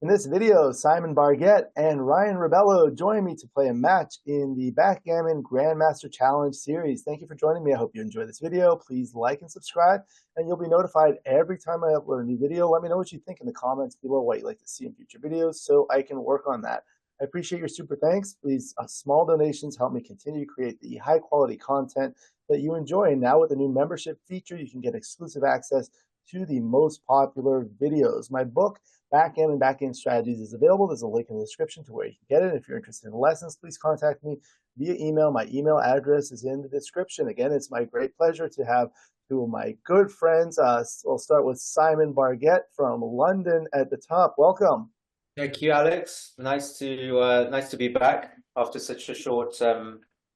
In this video, Simon Barget and Ryan Rebelo join me to play a match in the Backgammon Grandmaster Challenge series. Thank you for joining me. I hope you enjoy this video. Please like and subscribe, and you'll be notified every time I upload a new video. Let me know what you think in the comments below, what you'd like to see in future videos, so I can work on that. I appreciate your super thanks. Please, small donations help me continue to create the high quality content that you enjoy. And now with the new membership feature, you can get exclusive access to the most popular videos. My book, Backgammon Backgammon Strategies, is available. There's a link in the description to where you can get it. If you're interested in lessons, please contact me via email. My email address is in the description. Again, it's my great pleasure to have two of my good friends. We'll start with Simon Barget from London at the top. Welcome. Thank you, Alex. Nice to be back after such a short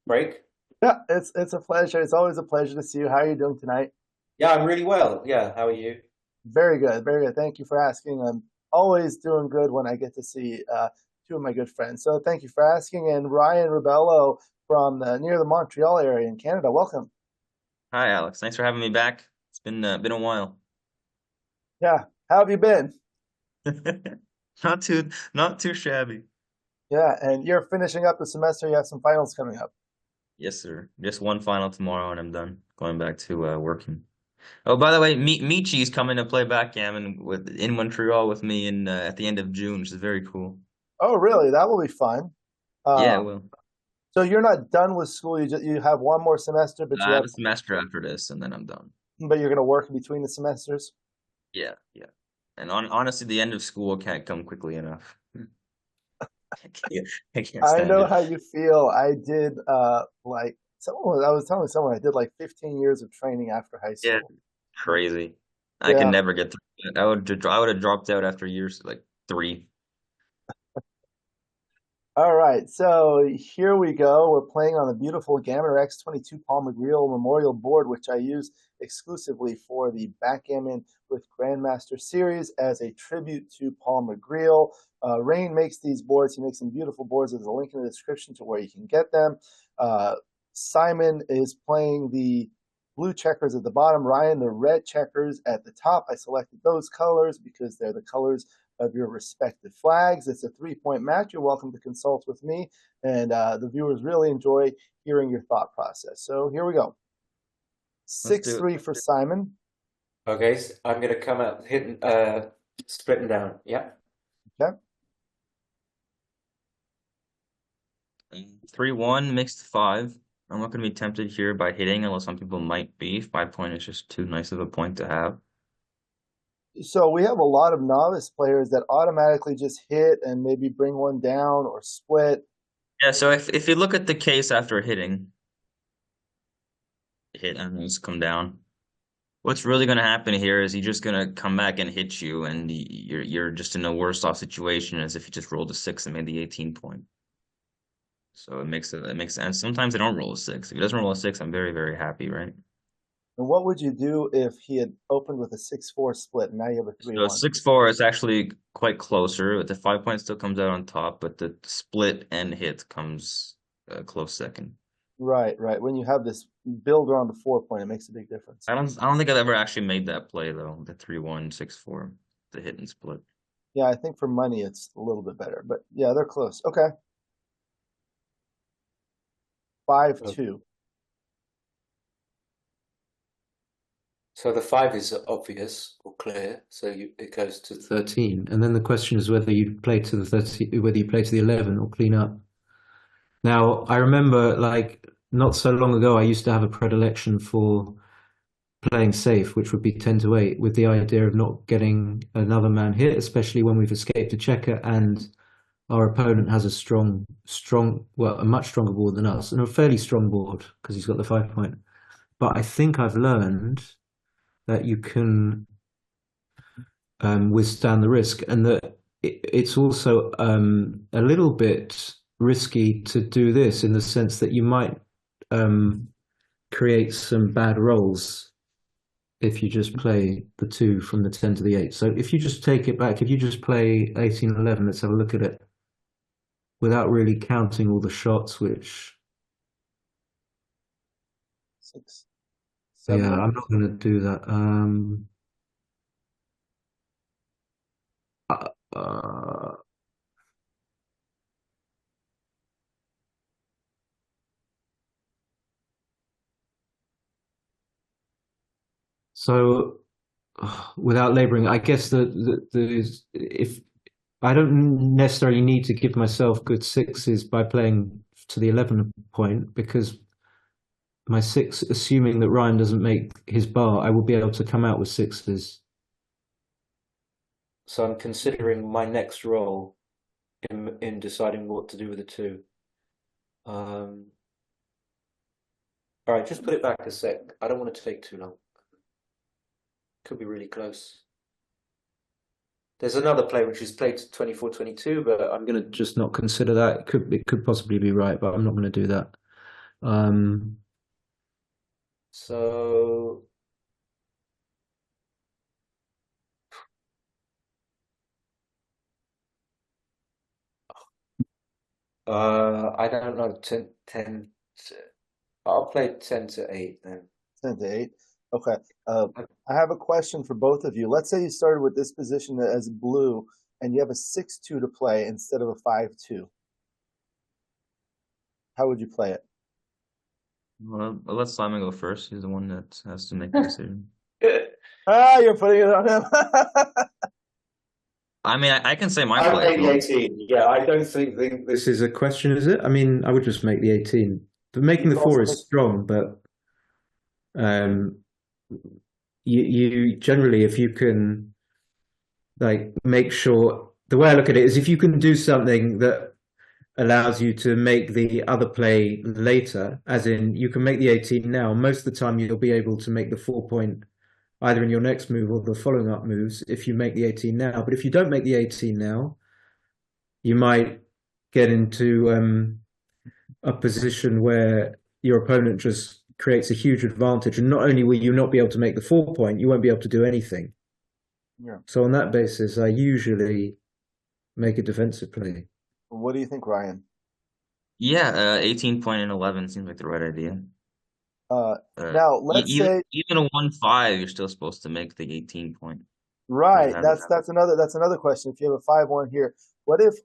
break. Yeah, it's a pleasure. It's always a pleasure to see you. How are you doing tonight? Yeah, I'm really well. Yeah, how are you? Very good, very good. Thank you for asking. I'm always doing good when I get to see two of my good friends. So thank you for asking. And Ryan Rebelo from near the Montreal area in Canada. Welcome. Hi, Alex. Thanks for having me back. It's been a while. Yeah, how have you been? Not too shabby. Yeah, and you're finishing up the semester. You have some finals coming up. Yes, sir. Just one final tomorrow, and I'm done. Going back to working. Oh, by the way, Michi's coming to play backgammon in Montreal with me in at the end of June, which is very cool. Oh, really? That will be fun. Yeah, Uh, well, so you're not done with school. You have one more semester, but I have a semester after this, and then I'm done. but you're going to work in between the semesters. Yeah, yeah. And honestly, the end of school can't come quickly enough. I can't I stand know it. how you feel. I did I was telling someone I did like 15 years of training after high Yeah, school. crazy. I can Yeah. never get through it. I would have dropped out after years, like three. All right. So here we go. We're playing on the beautiful Gammon X22 Paul McGreal Memorial board, which I use exclusively for the Backgammon with Grandmaster series as a tribute to Paul McGreal. Rain makes these boards. He makes some beautiful boards. There's a link in the description to where you can get them. Simon is playing the blue checkers at the bottom, Ryan the red checkers at the top. I selected those colors because they're the colors of your respective flags. It's a 3-point match. You're welcome to consult with me, and the viewers really enjoy hearing your thought process. So here we go. Let's Six do three for Simon. Okay, so I'm gonna come out hitting splitting down. Yeah. Okay. it. 3-1 mixed five. I'm not going to be tempted here by hitting, although some people might be. 5 point is just too nice of a point to have. So we have a lot of novice players that automatically just hit and maybe bring one down or split. Yeah, so if you look at the case after hitting, hit and just come down. What's really going to happen here is he's just going to come back and hit you, and you're just in a worse off situation as if you just rolled a six and made the 18 point. So it makes sense. Sometimes they don't roll a six. If he doesn't roll a six, I'm very, very happy, right? And what would you do if he had opened with a 6-4 split and now you have a three So one? 6-4 is actually quite closer. The 5 point still comes out on top, but the split and hit comes close second. Right, right. When you have this builder on the 4-point, it makes a big difference. I don't think I've ever actually made that play though. The 3-1, 6-4, the hit and split. Yeah, I think for money it's a little bit better, but yeah, they're close. Okay. 5-2. So the five is obvious or clear, so it goes to 13, and then the question is whether you play to the 30, whether you play to the 11 or clean up. Now, I remember, like, not so long ago, I used to have a predilection for playing safe, which would be 10 to 8, with the idea of not getting another man hit, especially when we've escaped a checker and our opponent has a much stronger board than us, and a fairly strong board because he's got the 5-point. But I think I've learned that you can withstand the risk, and that it's also a little bit risky to do this in the sense that you might create some bad rolls if you just play the 2 from the 10 to the 8. So if you just take it back, if you just play 18-11, let's have a look at it without really counting all the shots, which 6, yeah, 7. I'm not going to do that. So, without laboring, I guess if I don't necessarily need to give myself good sixes by playing to the 11 point, because my six, assuming that Ryan doesn't make his bar, I will be able to come out with sixes. So I'm considering my next roll in deciding what to do with the two. All right, just put it back a sec. I don't want it to take too long. Could be really close. There's another play which is played to 24-22, but I'm going to just not consider that. It could possibly be right, but I'm not going to do that. So I don't know. 10 I'll play 10 to 8 then. 10 to 8. Okay. I have a question for both of you. Let's say you started with this position as blue and you have a 6-2 to play instead of a 5-2. How would you play it? Well, I'll let Simon go first. He's the one that has to make the decision. You're putting it on him. I mean, I can say my I play. make the 18. Yeah, I don't think This is a question, is it? I mean, I would just make the 18. But making the 4 is strong, but you generally, if you can, like, make sure, the way I look at it is if you can do something that allows you to make the other play later, as in you can make the 18 now, most of the time you'll be able to make the 4 point either in your next move or the following up moves if you make the 18 now. But if you don't make the 18 now, you might get into a position where your opponent just creates a huge advantage, and not only will you not be able to make the 4 point, you won't be able to do anything. Yeah. So on that basis, I usually make a defensive play. What do you think, Ryan? Yeah, 18 point and 11 seems like the right idea. Now let's say even a 1-5, you're still supposed to make the 18 point. Right. That's another question. If you have a 5-1 here, what if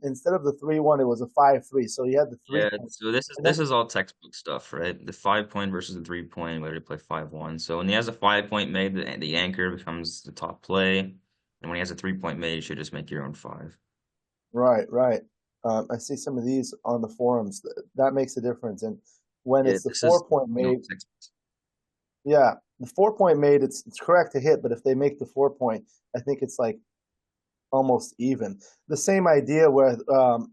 instead of the 3-1 it was a 5-3? So you had the 3 Yeah, point. so this is all textbook stuff, right? The 5 point versus the 3 point, whether you play 5-1. So when he has a 5 point made, the anchor becomes the top play, and when he has a 3 point made, you should just make your own 5. Right, right. I see some of these on the forums. That makes a difference. And when it's the 4 point made, yeah, the 4 point made, it's correct to hit. But if they make the 4 point, I think it's like almost even. The same idea where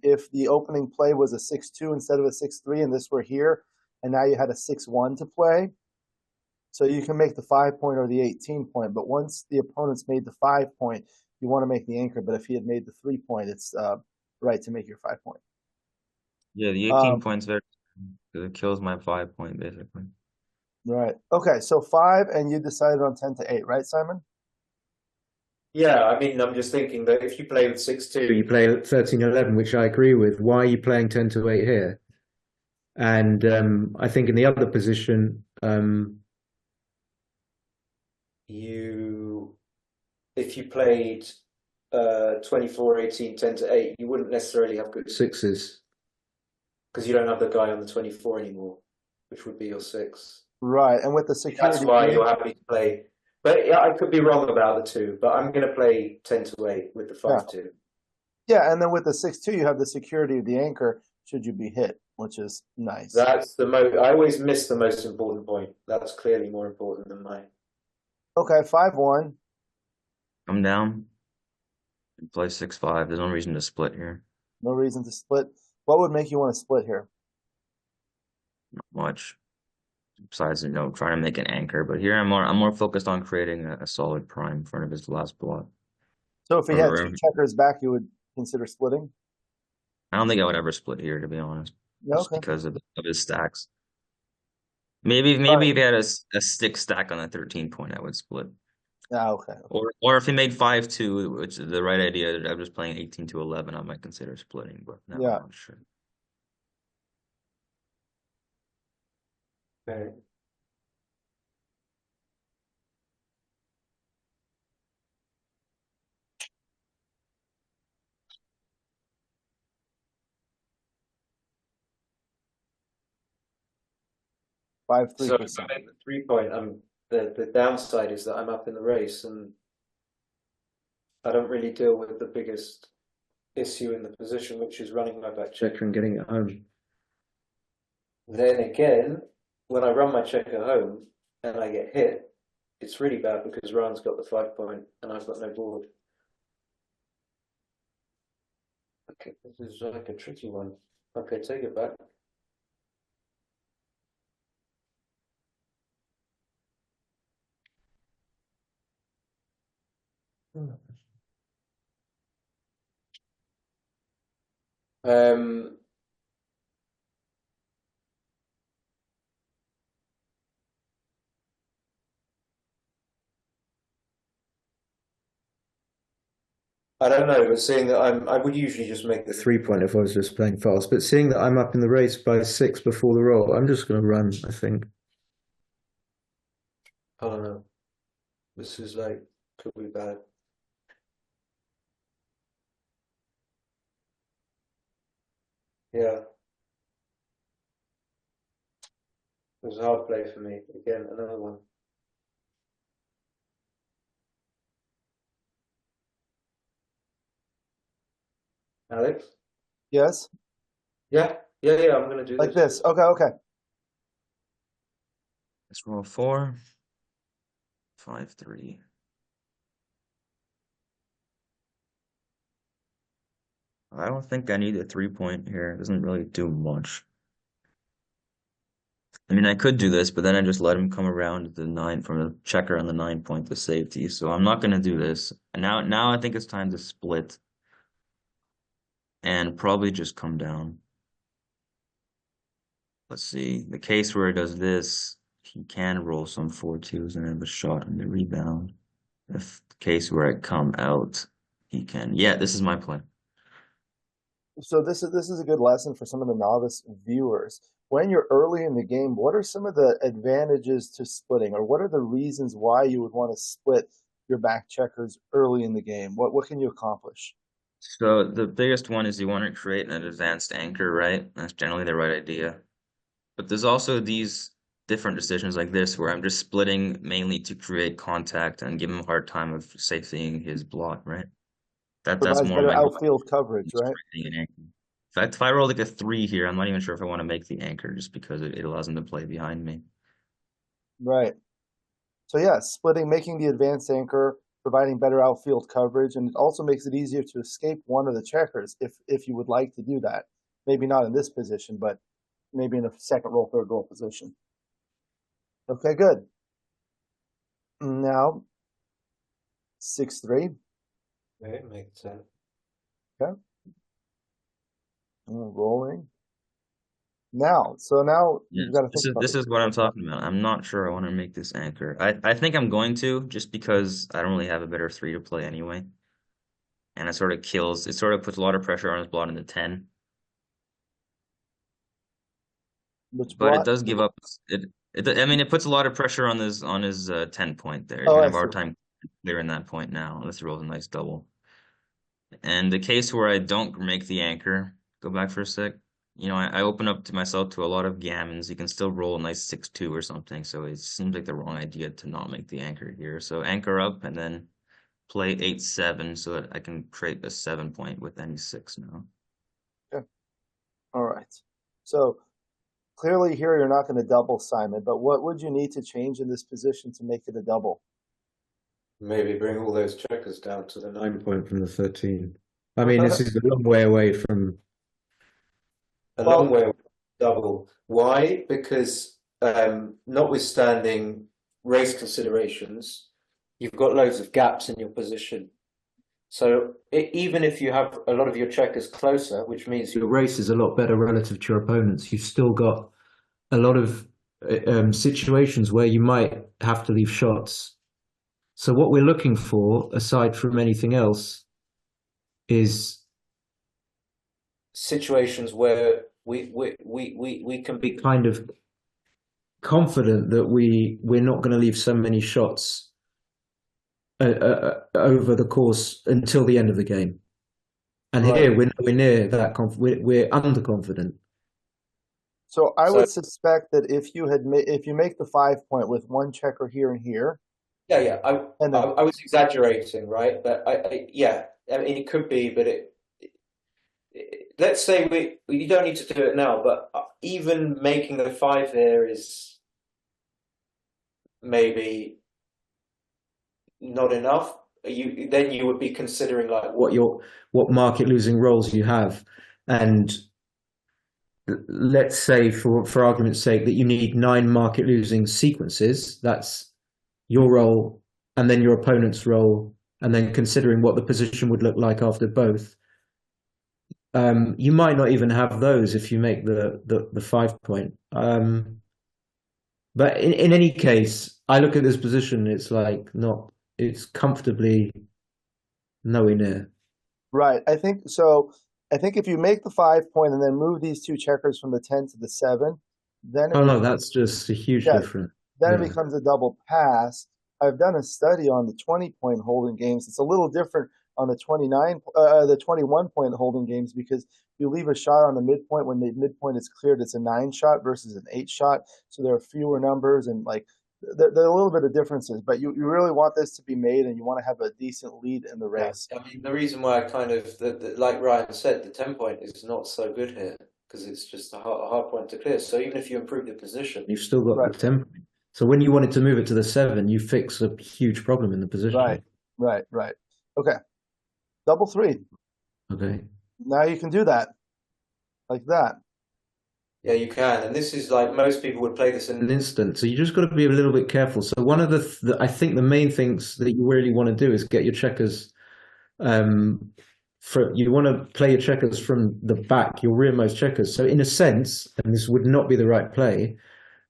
if the opening play was a 6-2 instead of a 6-3, and this were here, and now you had a 6-1 to play, so you can make the 5 point or the 18 point. But once the opponent's made the 5 point, you want to make the anchor. But if he had made the 3 point, it's right to make your 5 point. Yeah, the 18 points very, because it kills my 5 point basically. Right. Okay. So 5, and you decided on 10 to 8, right, Simon? Yeah, I mean, I'm just thinking that if you play with 6-2, you play 13-11, which I agree with. Why are you playing 10 to 8 here? And I think in the other position, if you played 24-18, 10 to 8, you wouldn't necessarily have good sixes because you don't have the guy on the 24 anymore, which would be your 6. Right, and with the security, that's why you're happy to play. But yeah, I could be wrong about the 2, but I'm going to play 10 to 8 with the 5-2. Yeah, and then with the 6-2, you have the security of the anchor should you be hit, which is nice. That's the most. I always miss the most important point. That's clearly more important than mine. Okay, 5-1. Come down and play 6-5. There's no reason to split here. No reason to split. What would make you want to split here? Not much. Besides, trying to make an anchor, but here I'm more focused on creating a solid prime in front of his last block. So if he had 2 checkers back, you would consider splitting? I don't think I would ever split here, to be honest. Just because of his stacks. Maybe if he had a 6 stack on the 13 point, I would split. Okay. Or if he made 5-2, which is the right idea, I'm just playing 18 to 11, I might consider splitting, but no, I'm not sure. Okay. So if I make the 3 point, the downside is that I'm up in the race and I don't really deal with the biggest issue in the position, which is running my back checker and getting it home. Then again, when I run my checker home and I get hit, it's really bad because Ryan's got the 5 point and I've got no board. Okay, this is like a tricky one. Okay, take it back. I don't know, but seeing that I would usually just make the 3 point if I was just playing fast, but seeing that I'm up in the race by 6 before the roll, I'm just going to run, I think. I don't know. This is like, could be bad. Yeah. It was a hard play for me. Again, another one. Alex? Yes? Yeah, I'm going to do Like this. Okay, okay. Let's roll 4, 5, 3. I don't think I need a 3 point here. It doesn't really do much. I mean, I could do this, but then I just let him come around the 9 from the checker on the 9 point to safety. So I'm not going to do this. And now I think it's time to split and probably just come down. Let's see. The case where he does this, he can roll some 4-2s and have a shot in the rebound. If the case where I come out, he can. Yeah, this is my play. So this is a good lesson for some of the novice viewers. When you're early in the game, what are some of the advantages to splitting, or what are the reasons why you would want to split your back checkers early in the game? What can you accomplish? So the biggest one is you want to create an advanced anchor, right? That's generally the right idea. But there's also these different decisions like this where I'm just splitting mainly to create contact and give him a hard time of safetying his block, right? That's Provides more better my goal. outfield coverage, right? Creating an anchor. In fact, if I roll like a 3 here, I'm not even sure if I want to make the anchor just because it allows him to play behind me. Right. So yeah, splitting, making the advanced anchor, providing better outfield coverage, and it also makes it easier to escape one of the checkers if you would like to do that. Maybe not in this position, but maybe in a second roll, third roll position. Okay, good. Now, 6-3. Okay, makes sense. Okay. And rolling. Now Yeah, you've got to think about this is what I'm talking about. I'm not sure I want to make this anchor. I think I'm going to, just because I don't really have a better 3 to play anyway. And it sort of puts a lot of pressure on his blot in the 10. which But it blot. does give up I mean, it puts a lot of pressure on his 10 point there. He's Oh, gonna I have a hard see. time clearing that point now, unless he rolls a nice double. And the case where I don't make the anchor, go back for a sec. You know, I open up to myself to a lot of gammons. You can still roll a nice 6-2 or something. So it seems like the wrong idea to not make the anchor here. So anchor up and then play 8-7 so that I can create a 7 point with any 6 now. Okay. All right. So clearly here you're not going to double, Simon, but what would you need to change in this position to make it a double? Maybe bring all those checkers down to the 9 point from the 13. I mean, this is a long way away from a long way away from double. Why? Because notwithstanding race considerations, you've got loads of gaps in your position. So even if you have a lot of your checkers closer, which means your race is a lot better relative to your opponents, you've still got a lot of situations where you might have to leave shots. So what we're looking for, aside from anything else, is situations where we can be kind of confident that we're not going to leave so many shots over the course until the end of the game. And here we're nowhere near that. We're underconfident. So I So would suspect that if you make the 5 point with one checker here and here, yeah, and I, then I was exaggerating, right? But yeah, I mean, it could be, but let's say you don't need to do it now, but even making the 5 there is maybe not enough. You would be considering like what market losing roles you have, and let's say for argument's sake that you need 9 market losing sequences. That's your role and then your opponent's role, and then considering what the position would look like after both. You might not even have those if you make the 5 point. But in any case, I look at this position, it's comfortably nowhere near. right. I think so. I think if you make the 5 point and then move these two checkers from the 10 to the 7, then Oh no, that's just a huge difference. Then it becomes a double pass. I've done a study on the 20-point holding games. It's a little different on the 21-point holding games because you leave a shot on the midpoint. When the midpoint is cleared, it's a 9 shot versus an 8 shot. So there are fewer numbers and like there are a little bit of differences. But you really want this to be made, and you want to have a decent lead in the race. I mean, the reason why I kind of like Ryan said, the 10 point is not so good here because it's just a hard point to clear. So even if you improve the position, you've still got the 10 point. So when you wanted to move it to the 7, you fix a huge problem in the position. Right. Okay. Double 3. Okay. Now you can do that. Like that. Yeah, you can. And this is like most people would play this in an instant. So you just got to be a little bit careful. So one of I think the main things that you really want to do is get your checkers. You want to play your checkers from the back, your rearmost checkers. So in a sense, and this would not be the right play,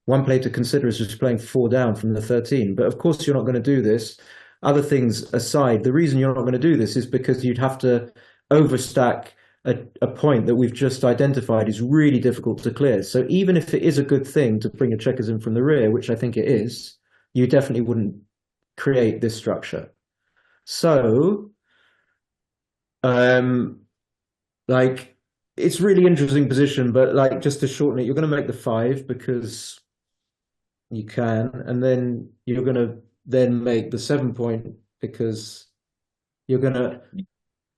one play to consider is just playing 4 down from the 13. But of course, you're not going to do this. Other things aside, the reason you're not going to do this is because you'd have to overstack a point that we've just identified is really difficult to clear. So even if it is a good thing to bring your checkers in from the rear, which I think it is, you definitely wouldn't create this structure. So, like, it's really interesting position, but like just to shorten it, you're going to make the 5 because you can, and then you're going to then make the 7 point because you're going to.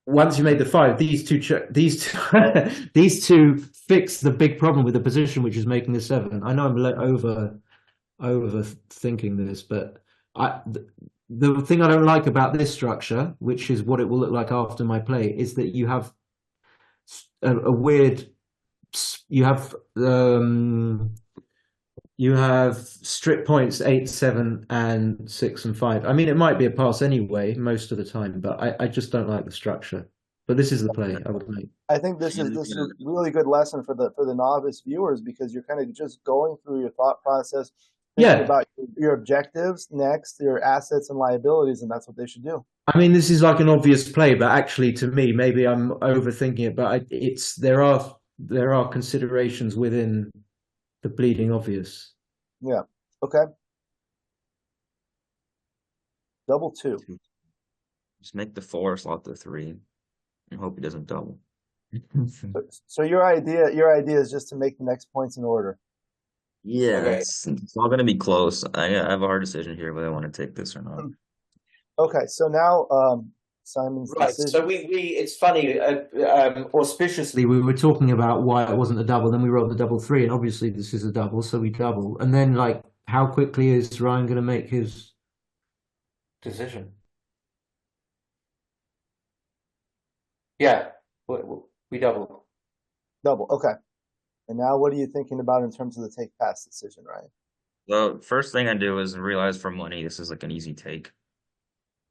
Once you made the 5, these two these two fix the big problem with the position, which is making the 7. I know I'm overthinking this, but the thing I don't like about this structure, which is what it will look like after my play, is that you have a weird. You have strip points 8, 7, and 6 and 5. I mean, it might be a pass anyway most of the time, but I just don't like the structure. But this is the play I would make. I think this is a really good lesson for the novice viewers because you're kind of just going through your thought process, thinking about your objectives next, your assets and liabilities, and that's what they should do. I mean, this is like an obvious play, but actually, to me, maybe I'm overthinking it. But there are considerations within the bleeding obvious. Yeah. Okay. Double 2. Just make the 4, slot the 3, and hope he doesn't double. So your idea is just to make the next points in order. Yeah, okay. It's all going to be close. I have a hard decision here whether I want to take this or not. Okay, so now Simon's decision. So it's funny, auspiciously, we were talking about why it wasn't a double, then we rolled the double 3, and obviously this is a double, so we double. And then, like, how quickly is Ryan going to make his decision? Yeah, we double. Double, okay. And now what are you thinking about in terms of the take-pass decision, Ryan? The first thing I do is realize for money, this is like an easy take.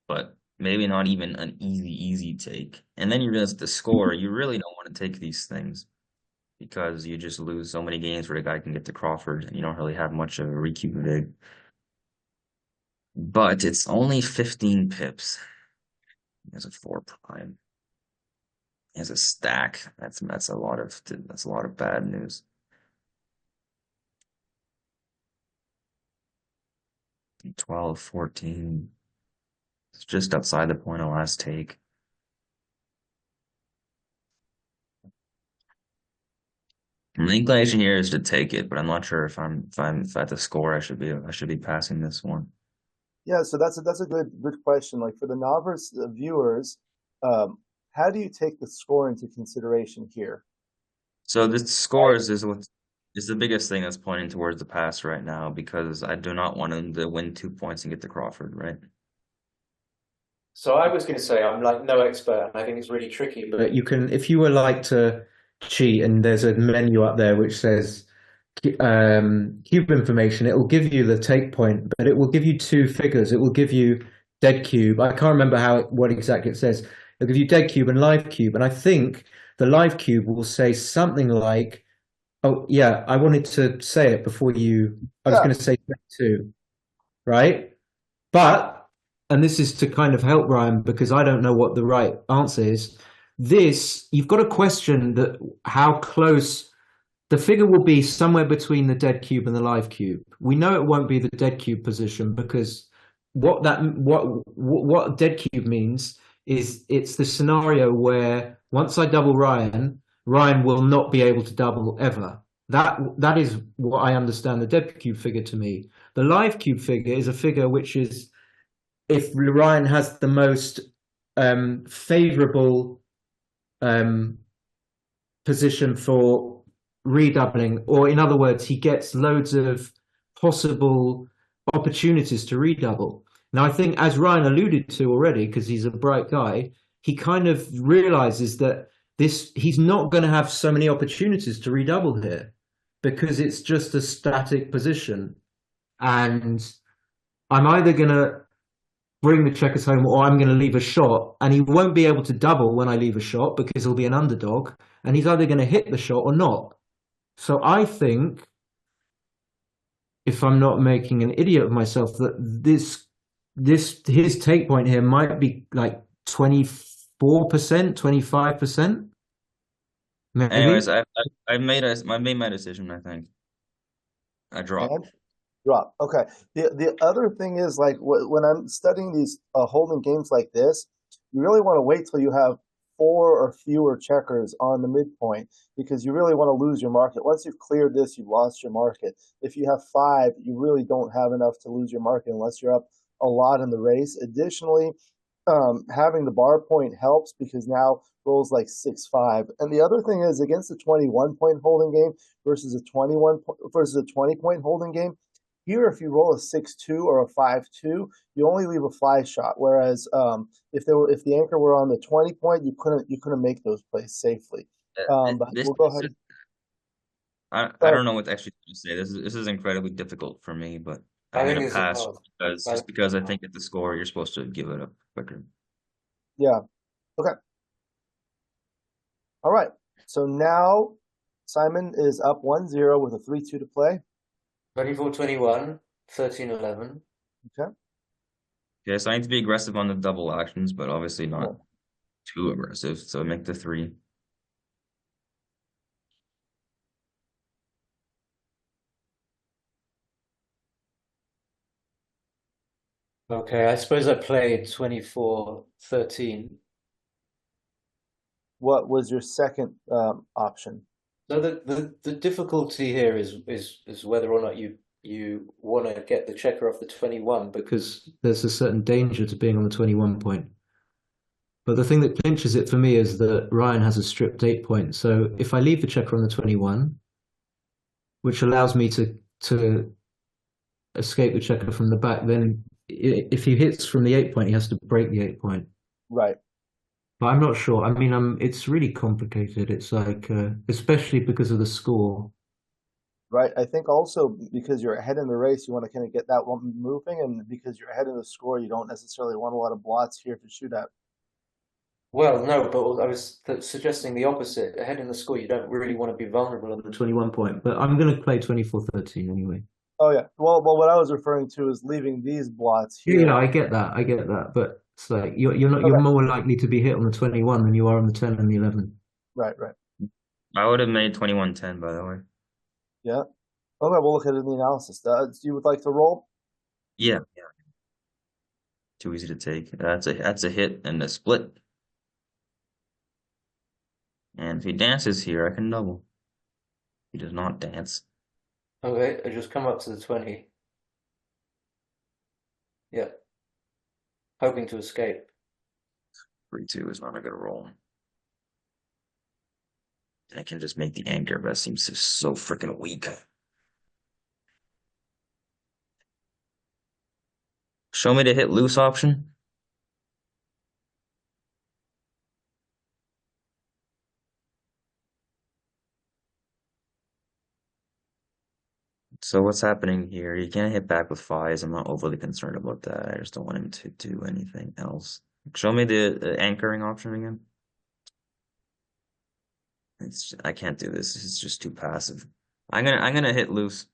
But maybe not even an easy take. And then you realize the score, you really don't want to take these things because you just lose so many games where the guy can get to Crawford and you don't really have much of a recoup vig. But it's only 15 pips. He has a 4 prime. He has a stack. That's a lot of bad news. $12, 14. It's just outside the point of last take. The inclination here is to take it, but I'm not sure if I have to score, I should be passing this one. Yeah, so that's a good question. Like for the novice viewers, um, how do you take the score into consideration here? So this scores is what is the biggest thing that's pointing towards the pass right now because I do not want him to win 2 points and get to Crawford, right? So I was going to say I'm like no expert, and I think it's really tricky. But you can, if you were like to cheat, and there's a menu up there which says cube information. It will give you the take point, but it will give you two figures. It will give you dead cube. I can't remember what exactly it says. It'll give you dead cube and live cube, and I think the live cube will say something like, "Oh yeah, I wanted to say it before you. I was Yeah. going to say 2, right?" But, and this is to kind of help Ryan because I don't know what the right answer is. You've got to question that how close the figure will be somewhere between the dead cube and the live cube. We know it won't be the dead cube position because what dead cube means is it's the scenario where once I double Ryan, Ryan will not be able to double ever. That is what I understand the dead cube figure to me. The live cube figure is a figure which is if Ryan has the most favorable position for redoubling, or in other words, he gets loads of possible opportunities to redouble. Now, I think, as Ryan alluded to already, because he's a bright guy, he kind of realizes that he's not going to have so many opportunities to redouble here because it's just a static position. And I'm either going to bring the checkers home or I'm going to leave a shot, and he won't be able to double when I leave a shot because he'll be an underdog, and he's either going to hit the shot or not. So I think, if I'm not making an idiot of myself, that his take point here might be like 24%, 25%. Maybe. Anyways, I made my decision, I think. I dropped. And drop. Okay. The other thing is like when I'm studying these holding games like this, you really want to wait till you have 4 or fewer checkers on the midpoint because you really want to lose your market. Once you've cleared this, you've lost your market. If you have 5, you really don't have enough to lose your market unless you're up a lot in the race. Additionally, having the bar point helps because now rolls like 6-5. And the other thing is against a 21-point holding game versus a 20-point holding game. Here, if you roll a 6-2 or a 5-2, you only leave a fly shot. Whereas if the anchor were on the 20-point, you couldn't make those plays safely. But we'll go ahead. I don't know what actually to say. This is incredibly difficult for me, but I'm gonna pass because I think at the score you're supposed to give it up quicker. Yeah. Okay. All right. So now Simon is up 1-0 with a 3-2 to play. 24-21, 13-11. Okay. Okay, so I need to be aggressive on the double actions, but obviously not too aggressive. So make the 3. Okay, I suppose I played 24-13. What was your second option? So the difficulty here is whether or not you want to get the checker off the 21 because there's a certain danger to being on the 21 point. But the thing that clinches it for me is that Ryan has a stripped 8 point. So if I leave the checker on the 21, which allows me to escape the checker from the back, then if he hits from the 8 point, he has to break the 8 point. Right. But I'm not sure. I mean, it's really complicated. It's like, especially because of the score. Right. I think also because you're ahead in the race, you want to kind of get that one moving, and because you're ahead in the score, you don't necessarily want a lot of blots here to shoot at. Well, no, but I was suggesting the opposite. Ahead in the score, you don't really want to be vulnerable on the 21 point. But I'm going to play 24-13 anyway. Oh yeah. Well, what I was referring to is leaving these blots here. Yeah, I get that. But it's like you're more likely to be hit on the 21 than you are on the 10 and the 11. Right. I would have made 21-10, by the way. Yeah. Okay, we'll look at it in the analysis. You would like to roll? Yeah. Too easy to take. That's a hit and a split. And if he dances here, I can double. He does not dance. Okay, I just come up to the 20. Yeah. Hoping to escape. 3-2 is not a good roll. I can just make the anchor, but that seems so freaking weak. Show me the hit loose option. So what's happening here? You can't hit back with fives. I'm not overly concerned about that. I just don't want him to do anything else. Show me the anchoring option again. I can't do this. This is just too passive. I'm gonna hit loose.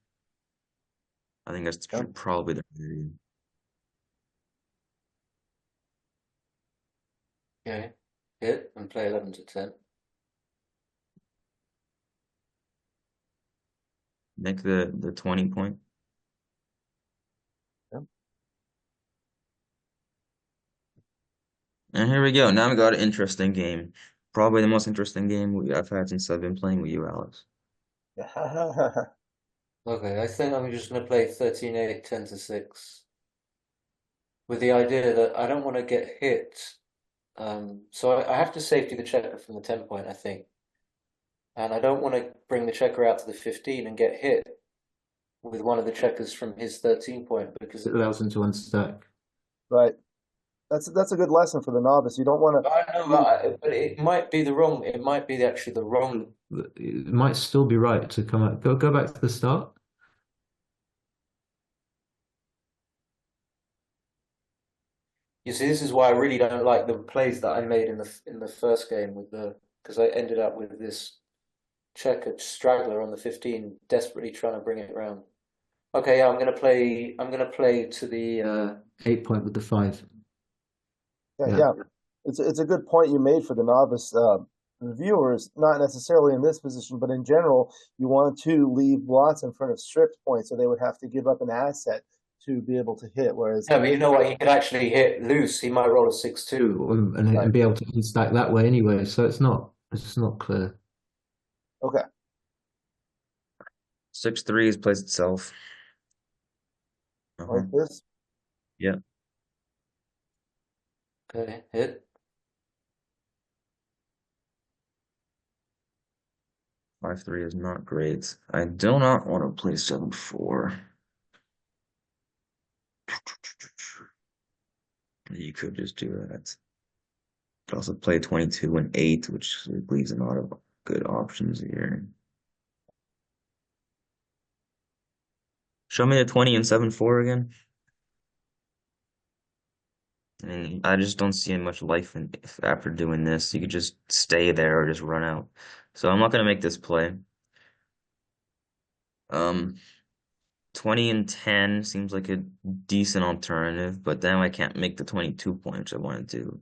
I think that's probably the Okay. Hit and play 11 to 10. make the 20 point. Yep. And here we go. Now we got an interesting game. Probably the most interesting game I've had since I've been playing with you, Alex. Okay, I think I'm just going to play 13-8, 10 to 6. With the idea that I don't want to get hit. So I have to safety the checker from the 10 point, I think. And I don't want to bring the checker out to the 15 and get hit with one of the checkers from his 13 point because It allows him to unstack. Right. That's a good lesson for the novice. You don't want to. I know, but it might be the wrong. It might be actually the wrong. It might still be right to come out. Go back to the start. You see, this is why I really don't like the plays that I made in the first game because I ended up with this checker straggler on the 15, desperately trying to bring it around. Okay, yeah, I'm gonna play to the 8 point with the 5. Yeah. It's a good point you made for the novice viewers, not necessarily in this position, but in general, you want to leave lots in front of stripped points, so they would have to give up an asset to be able to hit. Whereas, yeah, but you know what? He could actually hit loose. He might roll a 6-2 and be able to unstack that way anyway. So it's not clear. Okay. 6-3 is plays itself. Like this. Yeah. Okay, hit. 5-3 is not great. I do not want to play 7-4. You could just do that. Could also play 22 and 8, which leaves a lot of good options here. Show me the 20 and 7-4 again. And I just don't see much life after doing this. You could just stay there or just run out. So I'm not gonna make this play. 20 and 10 seems like a decent alternative, but then I can't make the 22 points I want to do.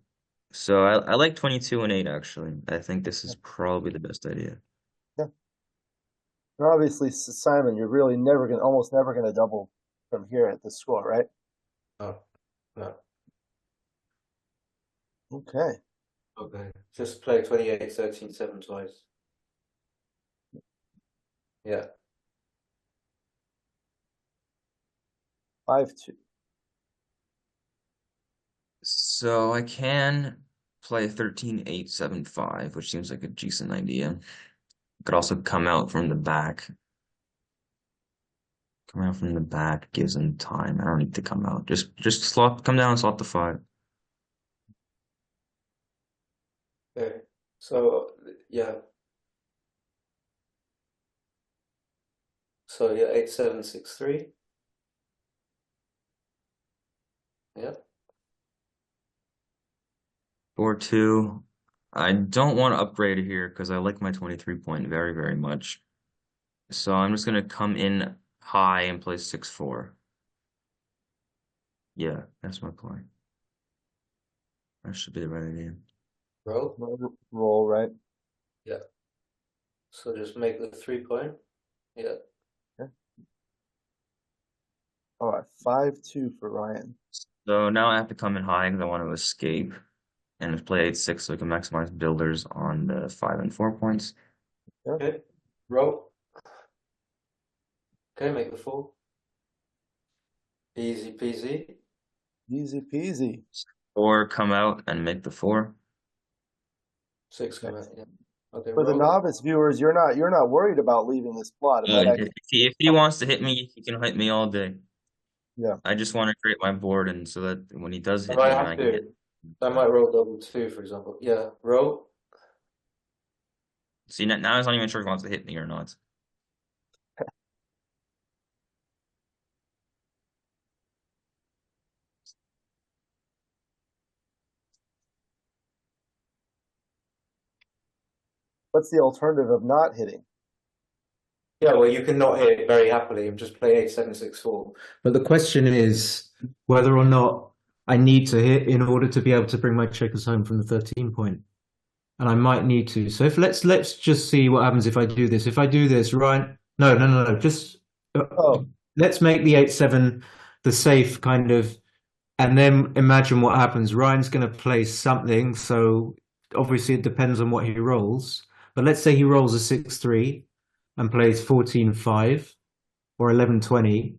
So I like 22 and 8 actually. I think this is probably the best idea. Yeah. And obviously, Simon, you're really almost never gonna double from here at the score, right? Oh, no. Okay. Okay. Just play 28, 13, 7 twice. Yeah. 5-2. So I can play 13-8-7-5, which seems like a decent idea. Could also come out from the back. Come out from the back gives him time. I don't need to come out. Just come down and slot the 5. Okay. So yeah. So yeah, 8-7-6-3. Yeah. 4-2. I don't want to upgrade here because I like my 23 point very, very much. So I'm just gonna come in high and play 6-4. Yeah, that's my play. That should be the right idea. Roll, right? Yeah. So just make the 3 point. Yeah. Okay. All right, 5-2 for Ryan. So now I have to come in high because I want to escape and just play 8-6 so I can maximize builders on the 5 and 4 points. Okay. Roll. Okay, make the 4. Easy peasy. Easy peasy. 4 come out and make the 4. 6 come out, yeah. Okay, For the roll. novice viewers, you're not worried about leaving this plot. It might actually, If he wants to hit me, he can hit me all day. yeah. I just want to create my board, and so that when he does I hit me, might then I have can hit. to. I might roll double 2, for example. Yeah, roll. See, now he's not even sure if he wants to hit me or not. What's the alternative of not hitting? Yeah, well, you can not hit it very happily and just play 8, 7, 6, 4. But the question is whether or not I need to hit in order to be able to bring my checkers home from the 13 point. And I might need to. So if let's just see what happens if I do this. If I do this, right? No. Just let's make the 8-7 the safe kind of, and then imagine what happens. Ryan's going to play something. So obviously it depends on what he rolls. But let's say he rolls a 6-3 and plays 14-5 or 11-20,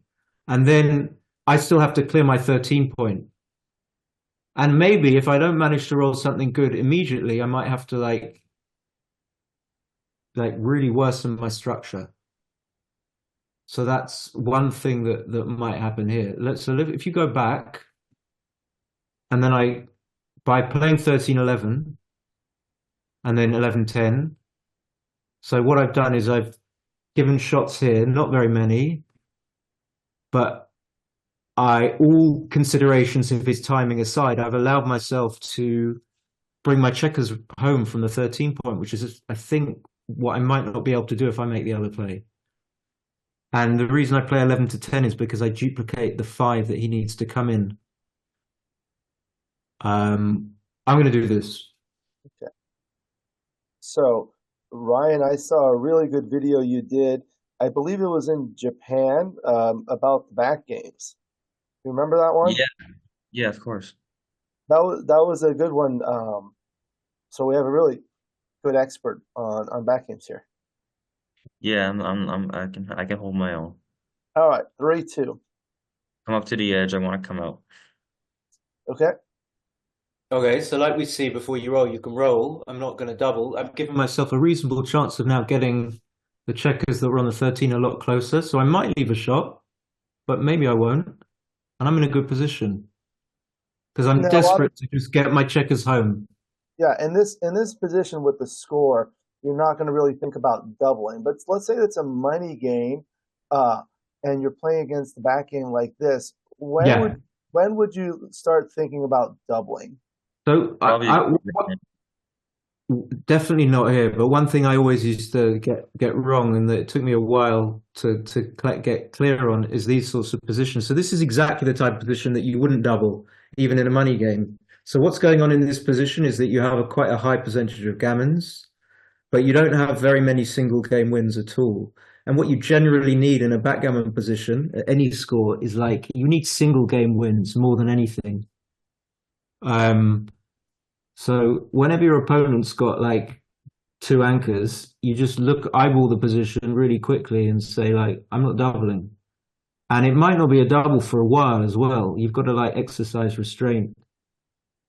and then I still have to clear my 13 point. And maybe if I don't manage to roll something good immediately, I might have to like really worsen my structure. So that's one thing that might happen here. So if you go back, and then by playing 13-11 and then 11-10, so what I've done is I've given shots here, not very many, but all considerations of his timing aside, I've allowed myself to bring my checkers home from the 13 point, which is, I think, what I might not be able to do if I make the other play. And the reason I play 11-10 is because I duplicate the 5 that he needs to come in. I'm going to do this. Okay. So, Ryan, I saw a really good video you did. I believe it was in Japan about the back games. You remember that one? Yeah, of course. That was a good one. So we have a really good expert on back games here. Yeah, I can hold my own. All right, 3-2. Come up to the edge. I want to come out. Okay. Okay, so like we see before you roll, you can roll. I'm not going to double. I've given myself a reasonable chance of now getting the checkers that were on the 13 a lot closer. So I might leave a shot, but maybe I won't. And I'm in a good position because I'm desperate to just get my checkers home. Yeah, in this position with the score, you're not going to really think about doubling. But let's say it's a money game, and you're playing against the back game like this. When would you start thinking about doubling? So definitely not here. But one thing I always used to get wrong, and that it took me a while to get clear on, is these sorts of positions. So this is exactly the type of position that you wouldn't double, even in a money game. So what's going on in this position is that you have quite a high percentage of gammons, but you don't have very many single game wins at all. And what you generally need in a backgammon position at any score is you need single game wins more than anything. So whenever your opponent's got 2 anchors, you just eyeball the position really quickly and say I'm not doubling. And it might not be a double for a while as well. You've got to exercise restraint.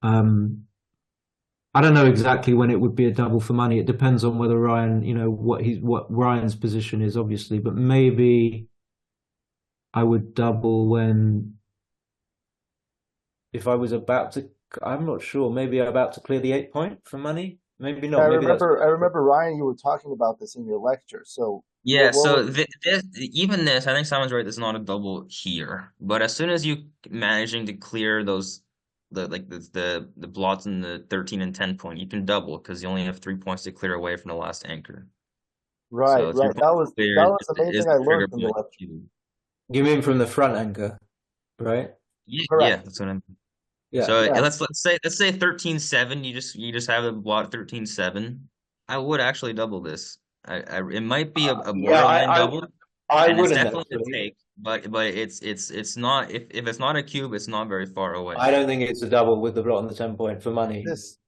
I don't know exactly when it would be a double for money. It depends on whether Ryan, what Ryan's position is, obviously. But maybe I would double if I was about to. I'm not sure. Maybe I'm about to clear the 8 point for money. Maybe not. I remember Ryan, you were talking about this in your lecture. So yeah, so even this, I think Simon's right. There's not a double here, but as soon as you managing to clear those. The blots in the 13 and 10 point, you can double because you only have 3 points to clear away from the last anchor. Right, so right. That was the main thing I learned from the lecture. You mean from the front anchor, right? Yeah, that's what I mean. Yeah. So let's say 13-7. You just have the blot 13-7. I would actually double this. It might be a borderline double. And it's definitely a take, but it's not if it's not a cube, it's not very far away. I don't think it's a double with the blot on the 10 point for money. This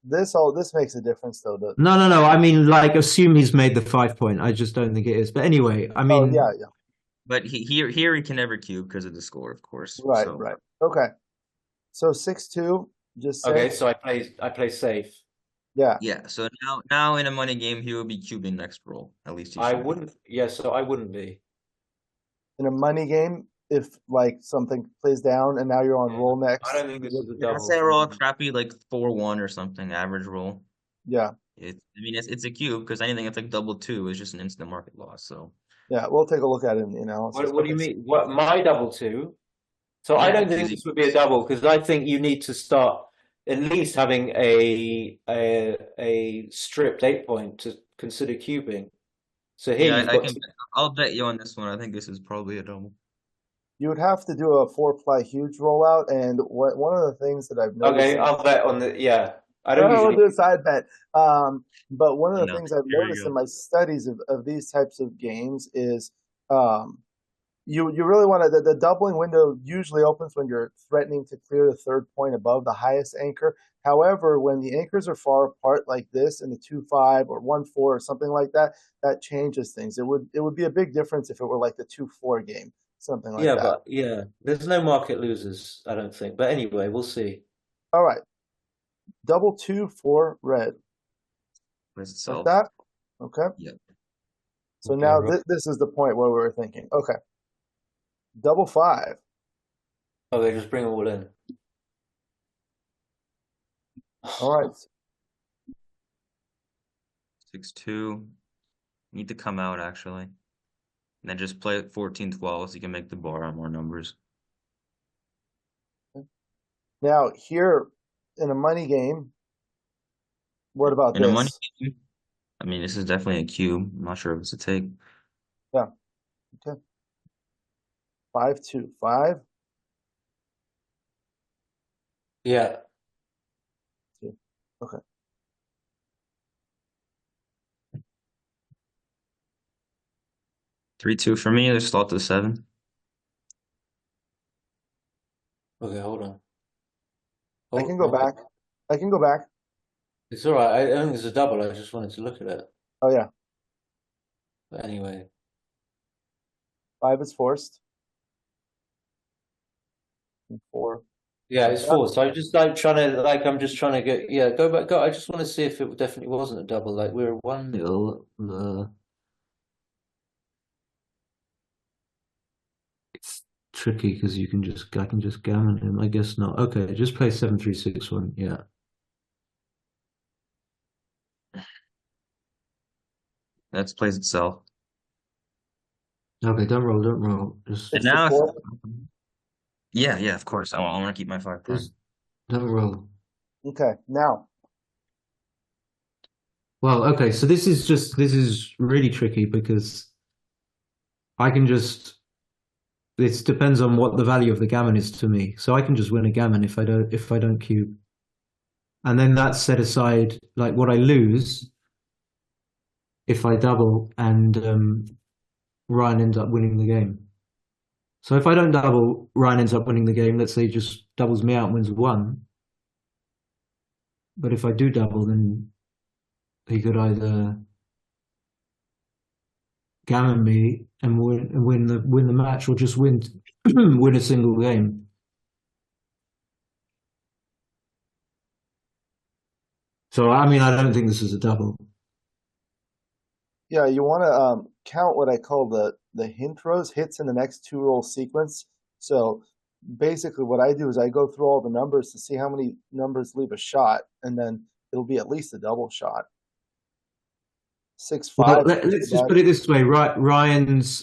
makes a difference though. No. I mean, assume he's made the 5 point. I just don't think it is. But anyway, I mean, yeah. But here he can never cube because of the score, of course. Right, So right. Okay. So 6-2, just say. Okay, so I play safe. Yeah. yeah. So now in a money game, he will be cubing next roll. At least he I should be. wouldn't. Yeah, so I wouldn't be. In a money game, if like something plays down and now you're on Yeah. roll I next, don't think this is a Yeah, double. let's say I roll a crappy like 4-1 or something, average roll. yeah, I mean, it's a cube because anything that's like double two is just an instant market loss. So yeah, we'll take a look at it in the analysis. What do you mean? What my double two? So I yeah, don't think this would be a double because I think you need to start at least having a stripped 8 point to consider cubing. So here yeah, you've I got can. I'll bet you on this one. I think this is probably a double. You would have to do a 4-ply huge rollout, and one of the things that I've noticed. okay. I'll bet on the yeah. I don't We'll usually. do a side bet. But one of the No, things I've here we noticed go. in my studies of these types of games is you really want to the doubling window usually opens when you're threatening to clear the third point above the highest anchor. However, when the anchors are far apart like this in the 2-5 or 1-4 or something like that, that changes things. It would be a big difference if it were like the 2-4 game, something like Yeah, that. but yeah, there's no market losers. I don't think. But anyway, we'll see. All right, double 2 for red. Plays Like itself. that. Okay. Yep. So Okay, now right. this is the point where we were thinking. Okay. Double 5. Okay, just bring them all in. All right. 6-2. Need to come out actually. And then just play it 14-12 so you can make the bar on more numbers. Now here in a money game, what about In a money this? game, I mean, this is definitely a cube. I'm not sure if it's a take. Yeah. Okay. 5-2-5. Yeah. Okay. Three two for me. Let's start to 7. Okay, hold on. I can go back. I can go back. It's all right. I don't think it's a double. I just wanted to look at it. Oh yeah. But anyway, 5 is forced. And 4. yeah, it's forced. So I'm just like I'm just trying to get go back. Go. I just want to see if it definitely wasn't a double. Like we're 1-0. It's tricky because I can just gammon him. I guess not. Okay, just play 7-3-6-1. Yeah. That plays itself. Okay, don't roll. Just And now, Four. yeah, of course. I want to keep my 5 prime. don't roll. Okay. Now. Well, okay, so this is really tricky because I can just it depends on what the value of the gammon is to me. So I can just win a gammon if I don't cube. And then that's set aside like what I lose if I double and Ryan ends up winning the game. So if I don't double, Ryan ends up winning the game. Let's say he just doubles me out and wins 1. But if I do double, then he could either gammon me and win the match, or just win win a single game. So I mean, I don't think this is a double. Yeah, you want to count what I call the hint rows, hits in the next 2 roll sequence. So basically what I do is I go through all the numbers to see how many numbers leave a shot, and then it'll be at least a double shot. 6-5. Well, let's just put it this way: Ryan's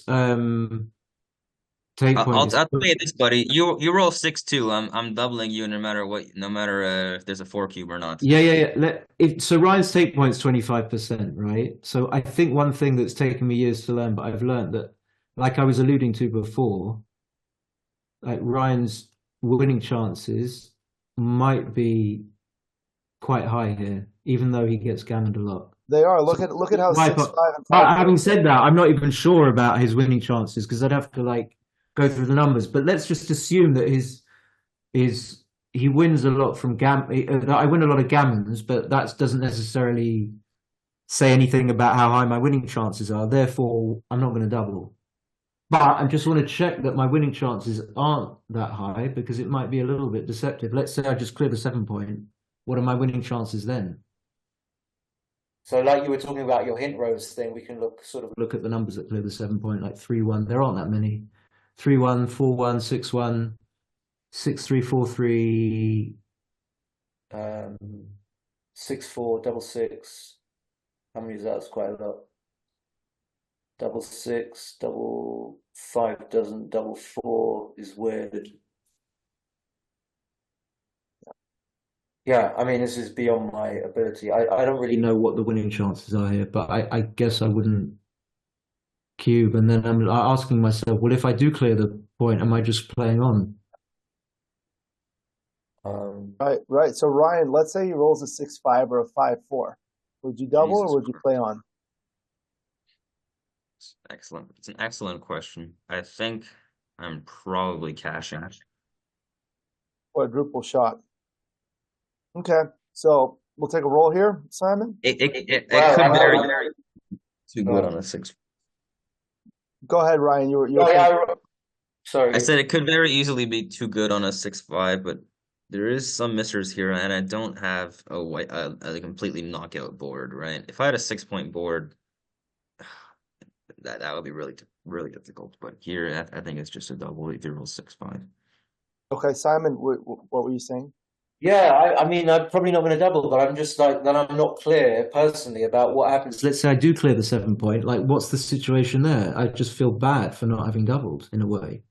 take point I'll is tell you this, buddy. You roll 6-2. I'm doubling you no matter what, no matter if there's a 4 cube or not. yeah. So Ryan's take point's 25%, right? So I think one thing that's taken me years to learn, but I've learned that, like I was alluding to before, like Ryan's winning chances might be quite high here, even though he gets gammoned a lot. They are. Look at how 6-5 and 5. Having said that, I'm not even sure about his winning chances because I'd have to like go through the numbers. But let's just assume that he wins a lot from I win a lot of gammons, but that doesn't necessarily say anything about how high my winning chances are. Therefore, I'm not going to double. But I just want to check that my winning chances aren't that high because it might be a little bit deceptive. Let's say I just clear the 7 point. What are my winning chances then? So like you were talking about your hint rows thing, we can Look at the numbers that clear the 7 point, like 3-1. There aren't that many. 3-1, 4-1, 6-1, 6-3, 4-3, 6-4, double six. How many is that? That's quite a lot. Double six, double five doesn't, double four is weird. Yeah, I mean, this is beyond my ability. I don't really know what the winning chances are here, but I guess I wouldn't cube. And then I'm asking myself, well, if I do clear the point, am I just playing on? Right. So Ryan, let's say he rolls a 6-5 or a 5-4. Would you double or would you play on? Excellent. It's an excellent question. I think I'm probably cashing. Quadruple shot. Okay, so we'll take a roll here, Simon. It could very too good on a 6. Go ahead, Ryan. You sorry. I said it could very easily be too good on a 6-5, but there is some missers here, and I don't have a completely knockout board, right? If I had a 6-point board, that would be really difficult. But here, I think it's just a double if you roll 6-5. Okay, Simon, what were you saying? Yeah, I mean, I'm probably not going to double, but I'm just like, then I'm not clear personally about what happens. Let's say I do clear the 7 point. Like, what's the situation there? I just feel bad for not having doubled in a way.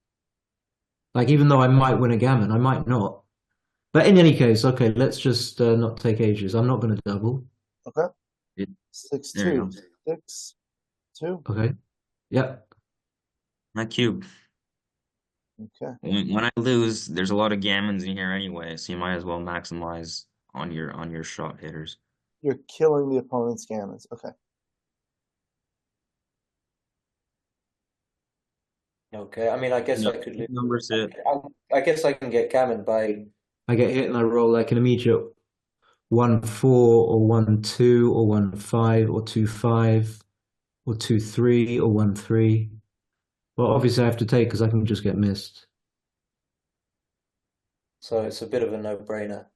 Like, even though I might win a gammon, I might not. But in any case, okay, let's just not take ages. I'm not going to double. Okay. Yeah. 6-2. 6-2. Okay. Yep. My cube. Okay. When I lose, there's a lot of gammons in here anyway, so you might as well maximize on your shot hitters. You're killing the opponent's gammons. Okay. Okay, I mean, I guess I could lose. Numbers it. I guess I can get gammon by. I get hit and I roll like an immediate 1-4 or 1-2 or 1-5 or 2-5 or 2-3 or 1-3. Well, obviously I have to take because I can just get missed. So it's a bit of a no-brainer.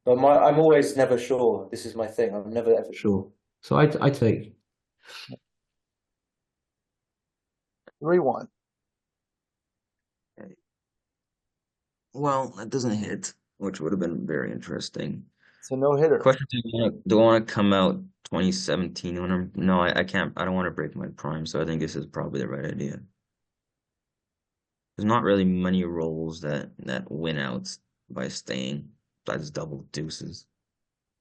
But I'm always never sure. This is my thing. I'm never ever sure. So I take. 3-1. Okay. Well, that doesn't hit, which would have been very interesting. So no hitter. Question: do I want to come out 2017? No, I can't. I don't want to break my prime, so I think this is probably the right idea. There's not really many rolls that win out by staying. Besides double deuces.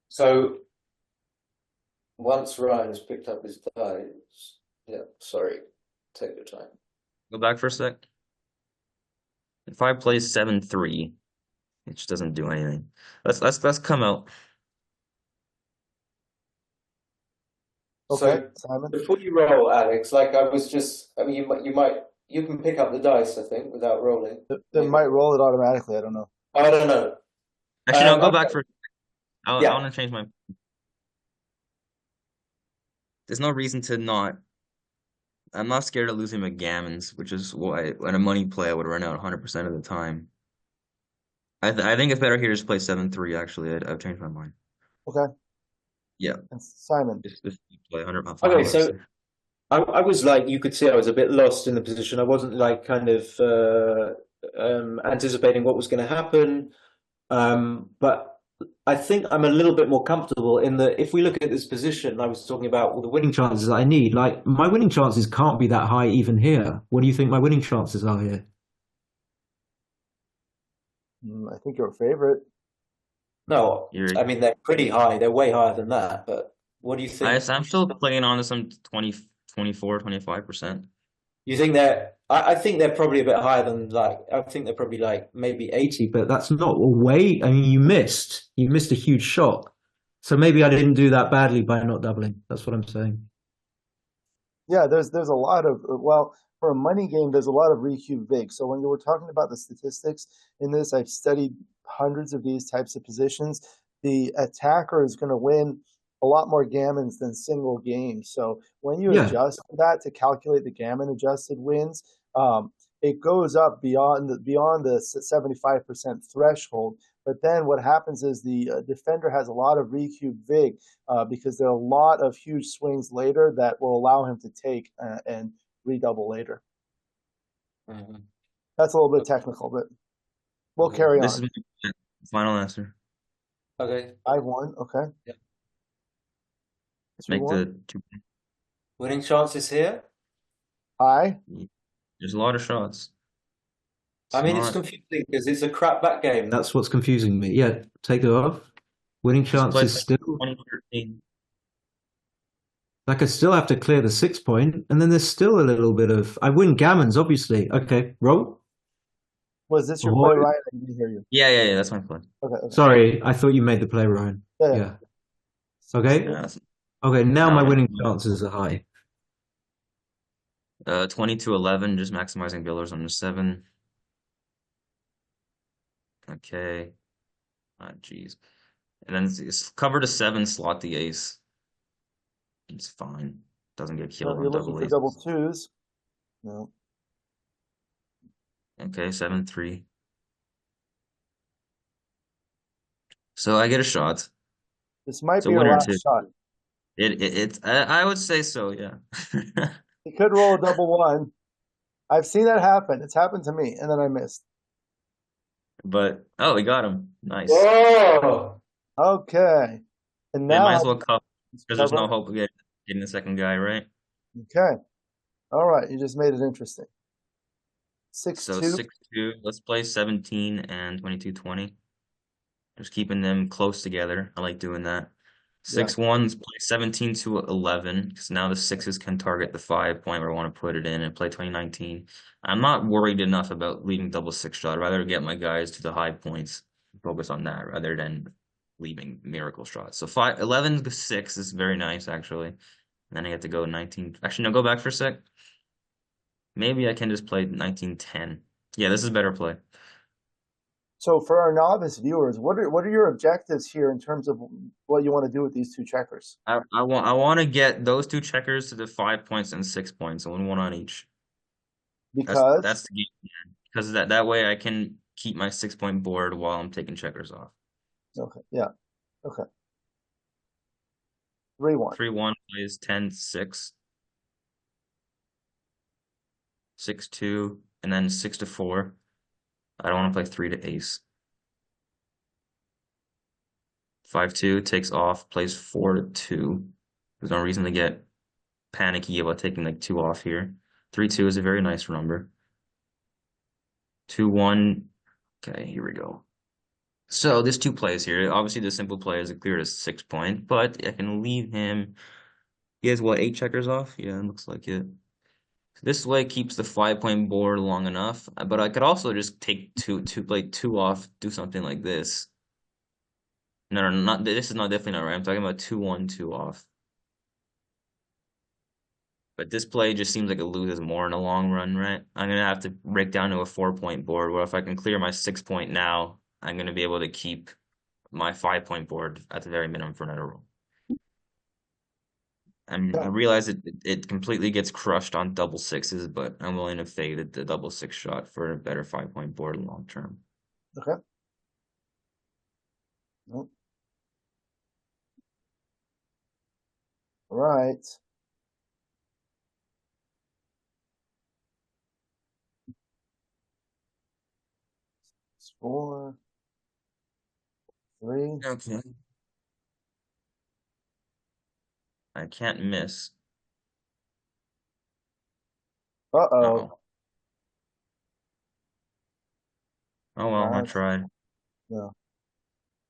So once Ryan has picked up his dice, yeah, sorry, take your time. Go back for a sec. If I play 7-3, it just doesn't do anything. Let's come out. Okay, So Simon. before you roll, Alex, like I mean, you can pick up the dice, I think, without rolling. They might roll it automatically. I don't know. I don't know. Actually, no, go back for. I Yeah. want to change my. There's no reason to not. I'm not scared of losing my gammons, which is why when a money play I would run out 100% of the time. I think it's better here to just play 7-3. Actually, I've changed my mind. Okay. Yeah. And Simon. Just play 100. Okay, so I was like, you could see I was a bit lost in the position. I wasn't like kind of anticipating what was going to happen. But I think I'm a little bit more comfortable in that if we look at this position, I was talking about all the winning chances I need. Like, my winning chances can't be that high even here. What do you think my winning chances are here? I think you're a favorite. No, I mean, they're pretty high. They're way higher than that. But what do you think? I'm still playing on to some 20, 24, 25%. You think I think they're probably a bit higher than like, I think they're probably like maybe 80, but that's not a way. I mean, you missed a huge shot. So maybe I didn't do that badly by not doubling. That's what I'm saying. Yeah, there's a lot of, well, for a money game, there's a lot of recube vig. So when you were talking about the statistics in this, I've studied hundreds of these types of positions. The attacker is going to win a lot more gammons than single games. So when you Yeah. adjust that to calculate the gammon adjusted wins, it goes up beyond the 75% threshold. But then what happens is the defender has a lot of recube vig because there are a lot of huge swings later that will allow him to take and redouble later. Mhm. That's a little bit technical, but we'll carry This on. is my final answer. Okay. 5-1, okay. Yeah. Make 2-1. the 2. Winning chances here? High. There's a lot of shots. I mean, it's not- confusing because it's a crap back game. That's what's confusing me. Yeah, take it off. Winning Just play chances still. 2013. Like I still have to clear the 6 point, and then there's still a little bit of. I win gammons, obviously. Okay, roll. Was this your Oh. play, Ryan? I didn't hear you. Yeah, that's my play. Okay. Sorry, I thought you made the play, Ryan. Yeah. Yeah. Okay. Yeah, Okay, now No, my no. winning chances are high. 20-11, just maximizing billers on the 7. Okay. Jeez. And then it's cover to 7, slot the ace. It's fine. Doesn't get killed You're on looking double for ace. double twos. No. Okay, 7-3. So I get a shot. This might So be your winner last too. shot. I would say so, yeah. He could roll a double one. I've seen that happen. It's happened to me, and then I missed. But oh, we got him. Nice. Whoa! Okay. And They now might as well cover because there's no cover. hope of getting the second guy, right? Okay. All right. You just made it interesting. 6-2. So 6-2. Let's play 17 and 22-20. Just keeping them close together. I like doing that. 6-1, let's play 17-11 because now the 6s can target the 5 point where I want to put it in and play 2019. I'm not worried enough about leaving double 6 shot. I'd rather get my guys to the high points, focus on that rather than leaving miracle shots. So 11-6 is very nice actually. And then I get to go 19. Actually, no, go back for a sec. Maybe I can just play 19-10. Yeah, this is a better play. So for our novice viewers, what are your objectives here in terms of what you want to do with these two checkers? I want to get those two checkers to the 5 points and 6 points, and one on each. Because That's the game plan. Because that way I can keep my 6 point board while I'm taking checkers off. okay, yeah, okay. 3-1. 3-1 plays 10-6. 6-2, and then 6-4. I don't want to play 3 to ace. 5-2 takes off, plays 4-2. There's no reason to get panicky about taking like 2 off here. 3-2 is a very nice number. 2-1. Okay, here we go. So there's 2 plays here. Obviously, the simple play is a clear to 6 point, but I can leave him. He has what, 8 checkers off? Yeah, it looks like it. This way keeps the 5 point board long enough, but I could also just take play 2 off, do something like this. No, not this is not definitely not right. I'm talking about 2-1, 2 off. But this play just seems like it loses more in the long run, right? I'm gonna have to break down to a 4 point board. Where if I can clear my 6 point now, I'm gonna be able to keep my 5 point board at the very minimum for another roll. I realize it completely gets crushed on double 6s, but I'm willing to fade the double 6 shot for a better 5 point board long term. Okay. Nope. All right. It's 4, 3. Okay. I can't miss. Uh-oh. Uh-oh. Oh well, I Nice. tried. Yeah.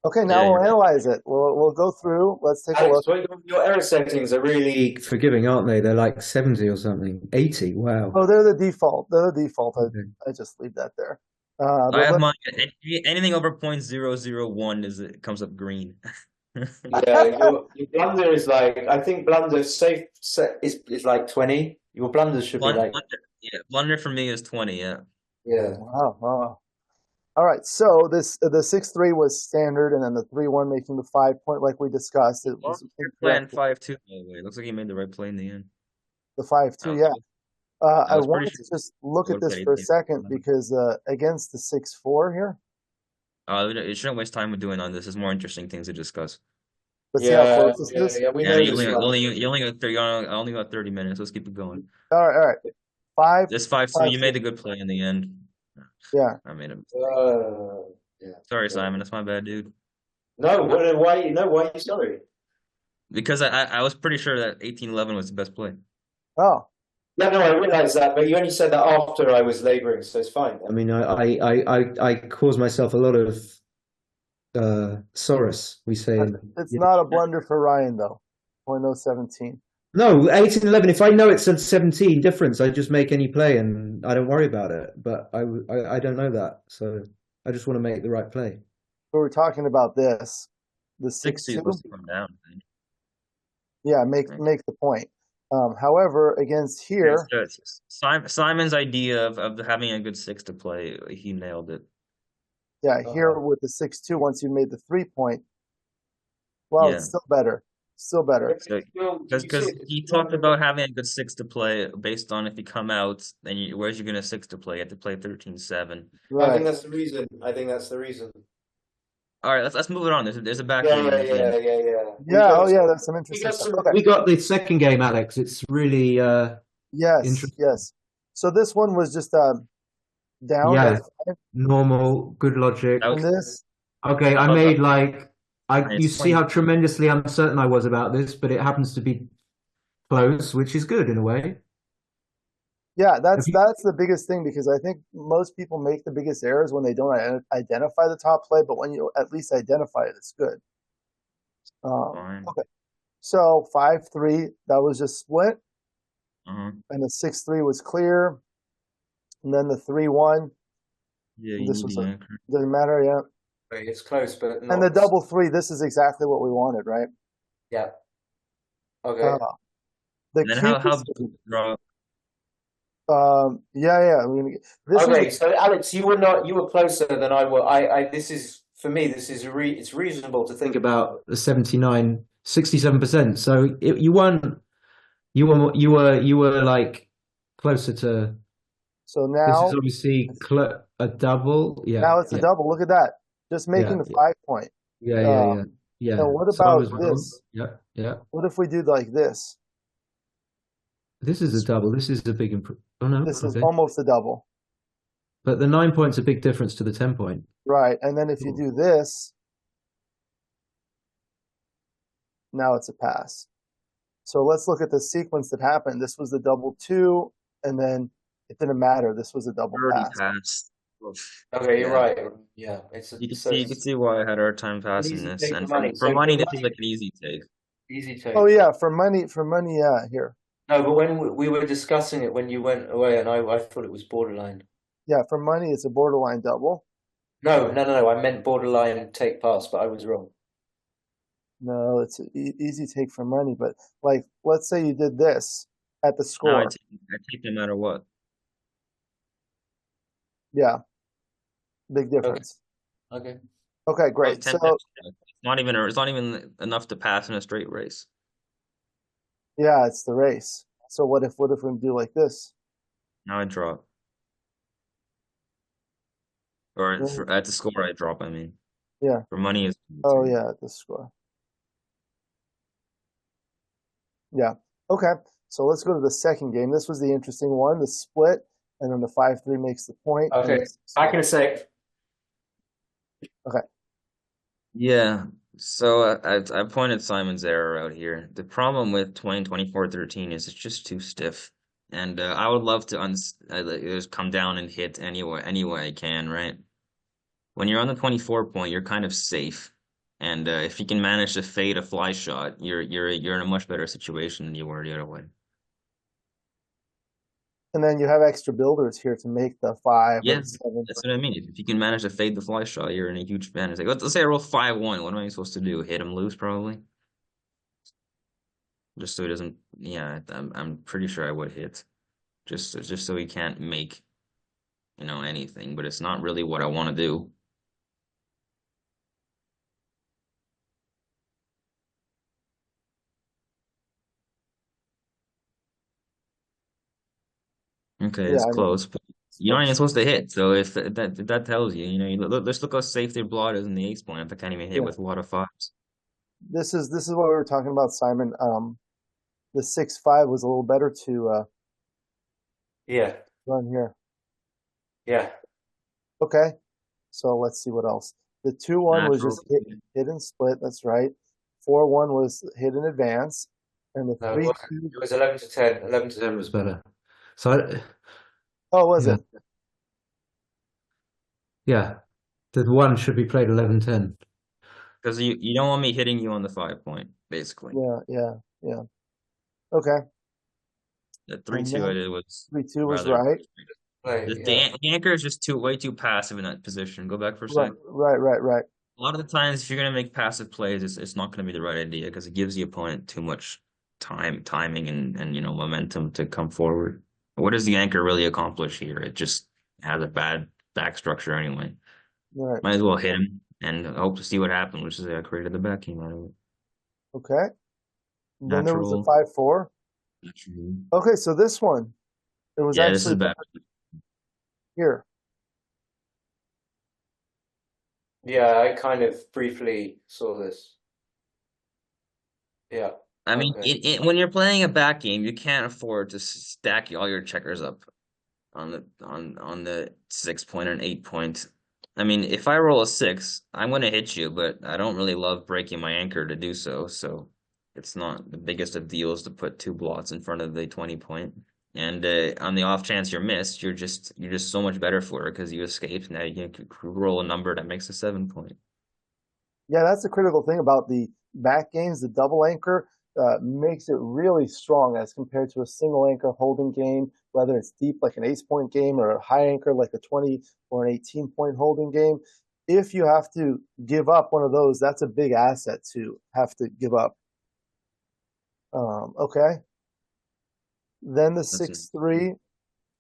Okay, now Yeah, we'll you're right. analyze it. We'll go through. Let's take a Alex, look. your error settings are really Forgiving, aren't they? They're like 70 or something. 80. Wow. Oh, they're the default. They're the default. Okay. I just leave that there. I But have mine. Anything over 0.001 it comes up green. yeah. Your blunder is like, I think blunder safe set is like 20. Your blunder should be like Blunder for me is 20. Yeah. yeah. wow. All right, so this the 6-3 was standard, and then the 3-1 making the 5-point, like we discussed. It was You're playing incorrect. 5-2, by the way. Looks like he made the right play in the end. The 5-2, I, yeah. I I was pretty wanted sure to just look he at would have this played for a 18. second because against the 6-4 here, You shouldn't waste time with doing on this. There's more interesting things to discuss. let's see how close this yeah, is. yeah. We Yeah, know you this only, one. you only got 30. I only got 30 minutes. Let's keep it going. All right. Five, This 5-2, you 5-2. made a good play in the end. Yeah. I made a mistake. Yeah. Sorry, Yeah. Simon. That's my bad, dude. No, why? No, why are you sorry? Because I was pretty sure that 18-11 was the best play. Oh, Yeah, no, I realized that, but you only said that after I was laboring, so it's fine. I mean, I caused myself a lot of solace. We say it's not a blunder for Ryan though. 0.017. no 18-11. If I know it's a 17 difference, I just make any play and I don't worry about it. But I don't know that, so I just want to make the right play. We were talking about this. The 6-2 6-2. was to come down. I think. Yeah, make the point. However, against here, Simon's idea of having a good 6 to play, he nailed it. yeah, here with the 6-2, once you made the 3-point, well, Yeah. it's still better. Still better. Because he talked about having a good 6 to play based on if you come out, then where's you gonna 6 to play? You have to play 13-7. I think Right. that's the reason. All right, let's move it on. There's a back Yeah, game. Yeah, oh yeah, that's some interesting stuff. Okay. We got the second game, Alex. It's really Yes, interesting. yes. So this one was just down Yeah. by 5. Normal, good logic. That And was- this, Okay, I made like you It's see how tremendously uncertain I was about this, but it happens to be close, which is good in a way. yeah, that's you- the biggest thing because I think most people make the biggest errors when they don't identify the top play, but when you at least identify it, it's good. fine. Okay. So 5-3, that was just split, Uh-huh. and the 6-3 was clear, and then the 3-1 Yeah, This you was need a- the anchor. doesn't matter, yeah. It's close, but not. And the double 3, this is exactly what we wanted, right? Yeah. Okay. The And then cue how position, draw? yeah. I mean, this Okay, was so Alex, you were closer than I were. This is for me. This is it's reasonable to think about. The 67%. So you won. You were like closer to. so This now. is obviously a double. Yeah. Now it's a double. Look at that. Just making Yeah, the 5-point. Yeah. And what So I about was wrong. this? Yeah. What if we do like this? This is a double. This is a big improvement. Oh no. This is Okay. almost a double. But the 9 point's a big difference to the 10 point. Right. And then if you do this, now it's a pass. So let's look at the sequence that happened. This was the double 2, and then it didn't matter. This was a double Already pass. passed. Okay, you're Yeah. right. Yeah, it's You can see why I had a hard time passing easy this. take And for money. for So money, for this is money- like an easy take. easy take. Oh yeah, for money, yeah, here. No, but when we were discussing it when you went away, and I thought it was borderline. Yeah, for money, it's a borderline double. No. I meant borderline take pass, but I was wrong. No, it's an easy take for money. But like, let's say you did this at the No, score. I take no matter what. Yeah, big difference. Okay. Okay, great. Well, So it's not even enough to pass in a straight race. yeah, it's the race. So what if we do like this? Now I drop. Or Yeah. at the score I drop, I mean. Yeah. For money is Oh yeah, at the score. Yeah. Okay. So let's go to the second game. This was the interesting one, the split, and then the 5-3 makes the point. and Okay. it's- Back in a sec. Yeah. So I pointed Simon's error out here. The problem with 2024-13 is it's just too stiff. And I would love to just come down and hit any way I can, right? When you're on the 24 point, you're kind of safe. And if you can manage to fade a fly shot, you're in a much better situation than you were the other way. And then you have extra builders here to make the 5 Yeah, or 7. That's what I mean. If you can manage to fade the fly shot, you're in a huge advantage. Like let's say I roll 5-1. What am I supposed to do? Hit him loose, probably. Just so he doesn't. Yeah, I'm pretty sure I would hit. Just so he can't make anything, but it's not really what I want to do. Okay, Yeah, it's I mean, close, but you're not even supposed to hit. So if that tells you, let's look how safe their blood is in the ace point if I can't even hit yeah. with a lot of fives. This is what we were talking about, Simon. The 6-5 was a little better to Yeah, run here. yeah. Okay, so let's see what else. The 2-1 was Natural. just hit and split. That's right. 4-1 was hit and advance, and the No, 3-2. it was 11 to 10. 11 to 10 10 was better. So Oh, was yeah, it? yeah. The 1 should be played 11-10. Because you don't want me hitting you on the 5 point, basically. Yeah. Okay, The and 3-2 I then did was 3-2 was rather. right. play. The, Yeah. the anchor is just way too passive in that position. Go back for a Right, sec. right. A lot of the times, if you're gonna make passive plays, it's not gonna be the right idea because it gives the opponent too much timing, and momentum to come forward. What does the anchor really accomplish here? It just has a bad back structure anyway. Right. Might as well hit him and hope to see what happens, which is I created the back game out of it. Okay. And then there was a Natural. 5-4. Natural. Okay, so this one, it was Yeah, this is actually bad. here. Yeah, I kind of briefly saw this. Yeah. I mean, Okay. when you're playing a back game, you can't afford to stack all your checkers up on the 6 point and 8 point. I mean, if I roll a 6, I'm gonna hit you, but I don't really love breaking my anchor to do so. So it's not the biggest of deals to put 2 blots in front of the 20 point. And on the off chance you're missed, you're just so much better for it because you escaped. Now you can roll a number that makes a 7 point. Yeah, that's the critical thing about the back games. The double anchor makes it really strong as compared to a single anchor holding game, whether it's deep like an ace point game or a high anchor like a 20 or an 18-point holding game. If you have to give up one of those, that's a big asset to have to give up. Okay. Then the That's it. 6-3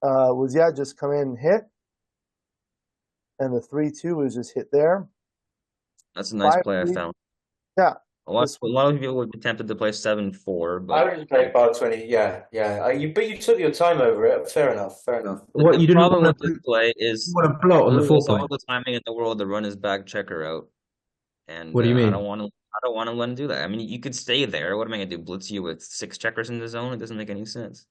was, just come in and hit. And the 3-2 was just hit there. That's a nice play I 5-3, found. yeah. A lot, This a lot of people would be tempted to play 7-4, I but would just play bar 20. Yeah, yeah. But you took your time over it. Fair enough. Fair enough. What the you didn't problem want with this play is you want to blot on the Blue 4 has all point. the timing in the world to run his back checker out, and What do you I mean? don't want to. I don't want to let him do that. I mean, you could stay there. What am I gonna do? Blitz you with 6 checkers in the zone? It doesn't make any sense.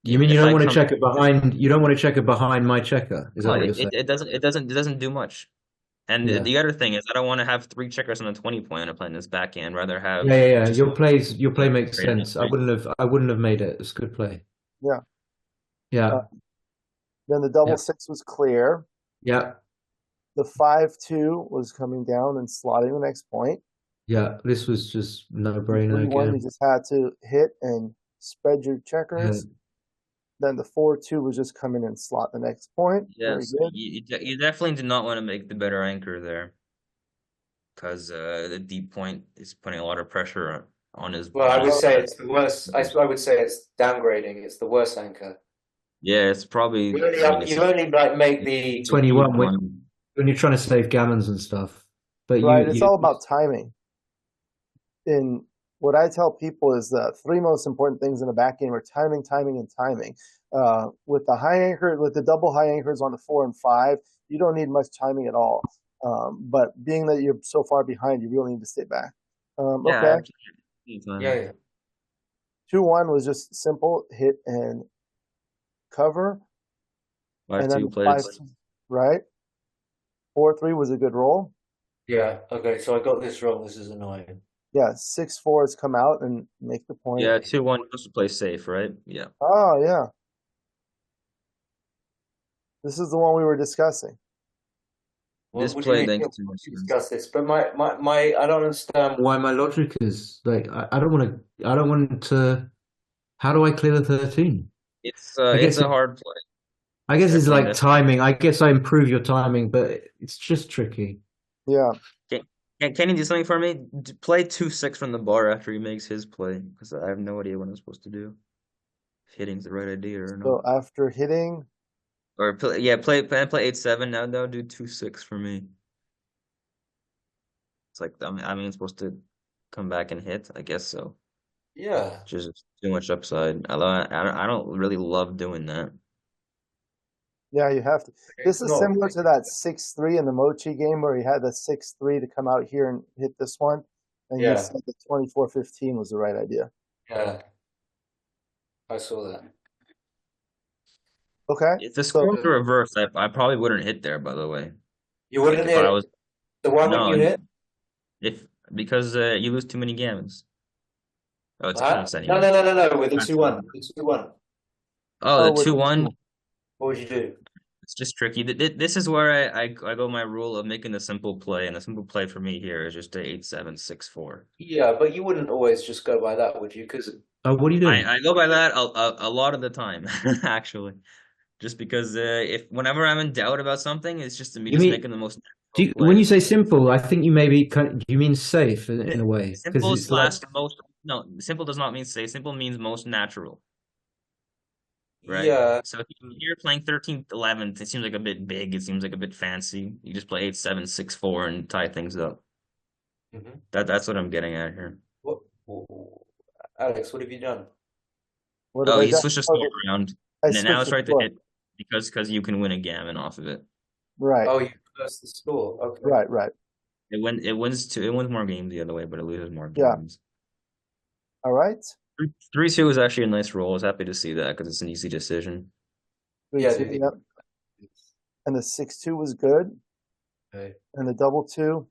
You mean Even you if don't I want to come, check it behind? You don't want to check it behind my checker? Is that well, what you're it, saying? it, it doesn't it doesn't do much. And Yeah. the other thing is, I don't want to have 3 checkers on the 20 point and playing this backhand. Rather have Yeah. just Your play makes straight sense. I wouldn't have made it. It's a good play. Yeah. Yeah. Then the double Yeah. 6 was clear. Yeah. The 5-2 was coming down and slotting the next point. Yeah. This was just no The brainer 3-1, you again. just had to hit and spread your Yeah. checkers. Then the 4-2 was just come in and slot the next point. Very yes. good. You definitely did not want to make the better anchor there, because the deep point is putting a lot of pressure on his. Well, I would his- say it's the worst. I would say it's downgrading. It's the worst anchor. Yeah, it's probably. You only, I mean, you only like make the 21 deep one. when you're trying to save gammons and stuff. But Right. It's all about timing. In what I tell people is the 3 most important things in a back game are timing, timing, and timing. With the high anchor, with the double high anchors on the 4 and 5, you don't need much timing at all. But being that you're so far behind, you really need to stay back. Okay. yeah. 2-1 was just simple hit and cover. And then 5-2 the plays. 5-2, right? 4-3 was a good roll. Yeah. Okay. So I got this wrong. This is annoying. Yeah, 6-4 has come out and make the point. Yeah, 2-1 supposed to play safe, right? Yeah. Oh, yeah. This is the one we were discussing. This What do you play mean? makes too much We sense. discuss this, but my I don't understand. why my logic is like I don't want to. How do I clear the 13? It's I it's guess a hard play. I guess it's Definitely like this. timing. I guess I improve your timing, but it's just tricky. Yeah. Can you do something for me? Play 2-6 from the bar after he makes his play, because I have no idea what I'm supposed to do. If hitting's the right idea or So not. after hitting, Or play 8-7 now. That'll do 2-6 for me. It's like I'm supposed to come back and hit. I guess so. Yeah. Just too much upside. I don't really love doing that. Yeah, you have to. This It's is not. similar to that 6-3 in the Mochi game where he had the 6-3 to come out here and hit this one. And you Yeah. said the 24-15 was the right idea. Yeah. I saw that. Okay. If the So score was reversed, I probably wouldn't hit there. By the way, You wouldn't like if hit. I was So why wouldn't no, you hit? because you lose too many gammons. Oh, it's Huh? close No, anyway. no, no, no, no. With the 2-1. The 2-1. Oh, the with 2-1. What would you do? It's just tricky. This is where I go my rule of making a simple play, and the simple play for me here is just a 8-7, 6-4. Yeah, but you wouldn't always just go by that, would you? Because Oh, what are you doing? I go by that a lot of the time, actually. Just because if whenever I'm in doubt about something, it's just me You just mean making the most natural when play. you say simple, I think you maybe do you mean safe in a way? Because Simple it's like slash most no, simple does not mean safe. Simple means most natural, right? yeah, So if you're playing 13th, 11th, it seems like a bit big. It seems like a bit fancy. You just play 8-7, 6-4 and tie things up. mhm. That's what I'm getting at here. What, Alex, what have you done? what have Oh, I he done? switched the Oh, score around. I And then now switched it's the right to score. hit because you can win a gammon off of it. Right, Oh, you reversed the score. Okay. right. It wins more games the other way, but it loses more Yeah. games. All right. 3-2 is actually a nice roll. I was happy to see that because it's an easy decision. Yeah, 3-2, yep. And the 6-2 was good. Okay. And the double 2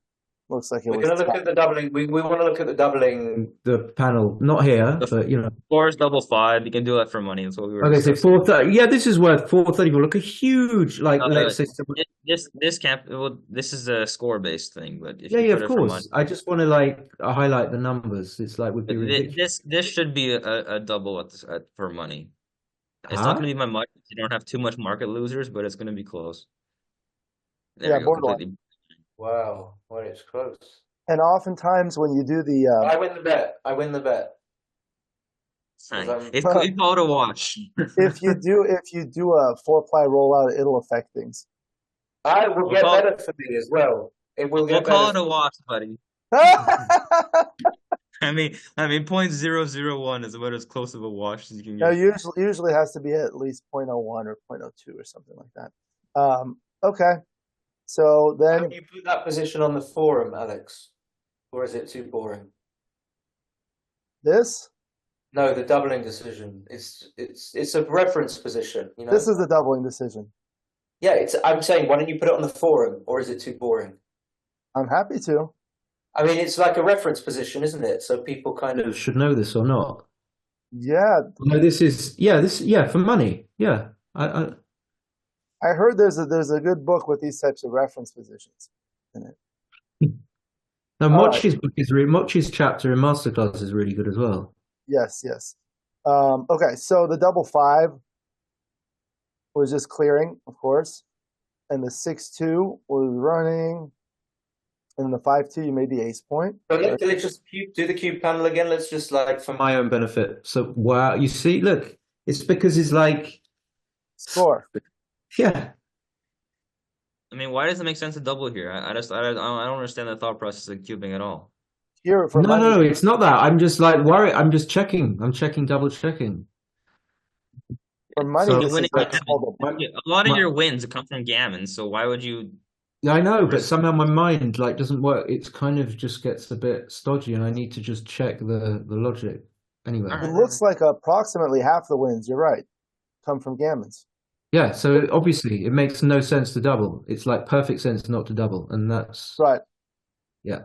looks like it We're was gonna look tough. at the doubling. We want to look at the doubling. the panel, not here, but you know. 4 is double 5. You can do that for money. That's what we were Okay, so discussing. 430. Yeah, this is worth 434. Look, a huge, like, let's say. This can't. Well, this is a score based thing, but if Yeah, you yeah, put of it for money, course. I just want to like highlight the numbers. It's like would be ridiculous. this should be a double for money. It's not Huh? going to be my money. You don't have too much market losers, but it's going to be close. There Yeah, we go. borderline. Completely. Wow, well, it's close. And oftentimes when you do the I win the bet. I win the bet. It's called a wash. if you do a 4-ply rollout, it'll affect things. I will We'll get call- better for me as well. It will We'll get call it better. a wash, buddy. I mean, 0.001 is about as close of a wash as you can No, get. usually has to be at least 0.01 or 0.02 or something like that. Okay. So How then do you put that position on the forum, Alex? Or is it too boring? this No, the doubling decision. It's a reference position, you know? this is the doubling decision. Yeah, I'm saying, why don't you put it on the forum, or is it too boring? I'm happy to. I mean, it's like a reference position, isn't it? So people kind of Should know this or not. Yeah, No, this is for money. Yeah, I I heard there's a good book with these types of reference positions in it. no. All Mochi's book is Mochi's chapter in Masterclass is really good as well. Yes. Okay, so the double 5 was just clearing, of course, and the 6-2 was running, and the 5-2 you made the ace point. But let's just do the cube panel again. Let's just like For my own benefit. So wow, you see, look, it's because it's like Score. yeah. I mean, why does it make sense to double here? I don't understand the thought process of cubing at all. Here for No, money. no, it's not that. I'm just like worried. I'm just checking. I'm checking, double checking. For money, So this winning is what's called a lot of your wins come from gammons, so why would you? I know, but somehow my mind like doesn't work. It's kind of just gets a bit stodgy, and I need to just check the logic. Anyway, All It right. looks like approximately half the wins, you're right, come from gammons. yeah. So obviously, it makes no sense to double. It's like perfect sense not to double, and that's Right. yeah.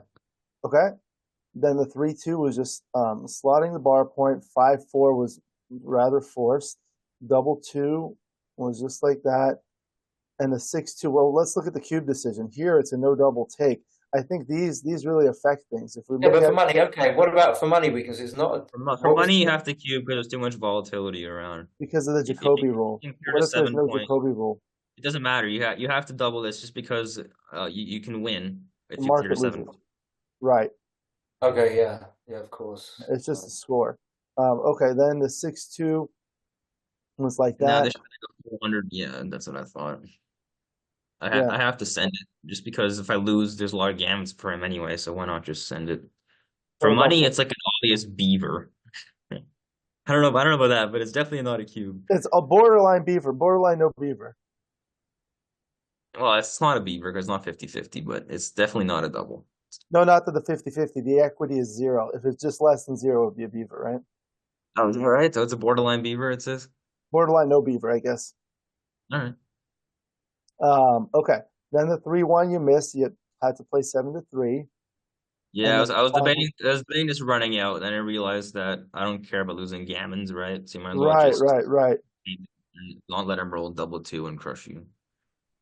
Okay. Then the 3-2 was just slotting the bar point. 5-4 was rather forced. Double 2 was just like that. And the 6-2, well, let's look at the cube decision. Here it's a no double take. I think these really affect things. If we yeah, look but at for money, okay. What about for money? Because it's not For money, you have to cube because there's too much volatility around. because of the If you- Jacobi rule. if you clear What a if there's 7 no point, Jacobi rule? it doesn't matter. You have to double this just because you can win if The you clear market 7 loses. point. Right. okay. Yeah, of course. It's just a score. Okay, then the 6-2 was like Now that. 400. Yeah, that's what I thought. Yeah. I have to send it just because if I lose, there's a lot of gammons for him anyway. So why not just send it? For What about money, four? it's like an obvious beaver. I don't know about that, but it's definitely not a cube. It's a borderline beaver, borderline no beaver. Well, it's not a beaver because it's not 50-50, but it's definitely not a double. No, not to the 50-50. The equity is 0. If it's just less than 0, it would be a beaver, right? Oh, is that right? So it's a borderline beaver, it says? Borderline no beaver, I guess. All right. Okay. Then the 3-1 you missed. You had to play 7-3. Yeah, And then I was finally, debating just running out, then I realized that I don't care about losing gammons, right? So you might as well right, just right, right. not let him roll double two and crush you.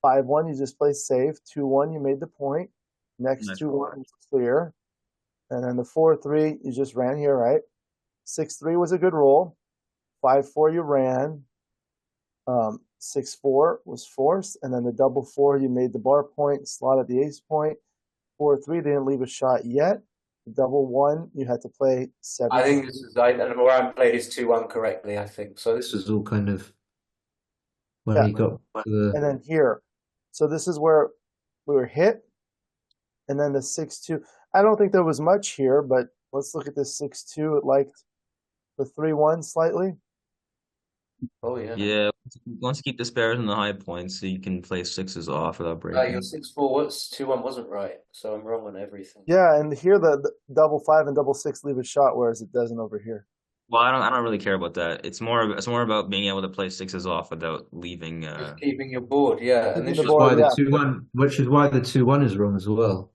5-1, you just play safe. 2-1, you made the point. Next Nice 2-1 roll. was clear. And then the 4-3, you just ran here, right? 6-3 was a good roll. 5-4, you ran. 6-4 was forced. And then the double 4, you made the bar point, slotted the ace point. 4-3, didn't leave a shot yet. The double 1, you had to play 7. I think this is and Ryan played his 2-1 correctly, I think. So This was all kind of when Yeah. he got to the. And then here. So this is where we were hit. And then the 6-2. I don't think there was much here, but let's look at this 6-2. It liked the 3-1 slightly. oh yeah. Yeah, once you keep the spares in the high points, so you can play sixes off without Your breaking. 6-4 was 2-1 wasn't right, so I'm wrong on everything. Yeah, and here the double 5 and double 6 leave a shot, whereas it doesn't over here. Well, I don't really care about that. It's more about being able to play sixes off without leaving. Just keeping your board, yeah. And Keeping this the was board, Why the yeah. 2-1, which is why the 2-1 is wrong as well.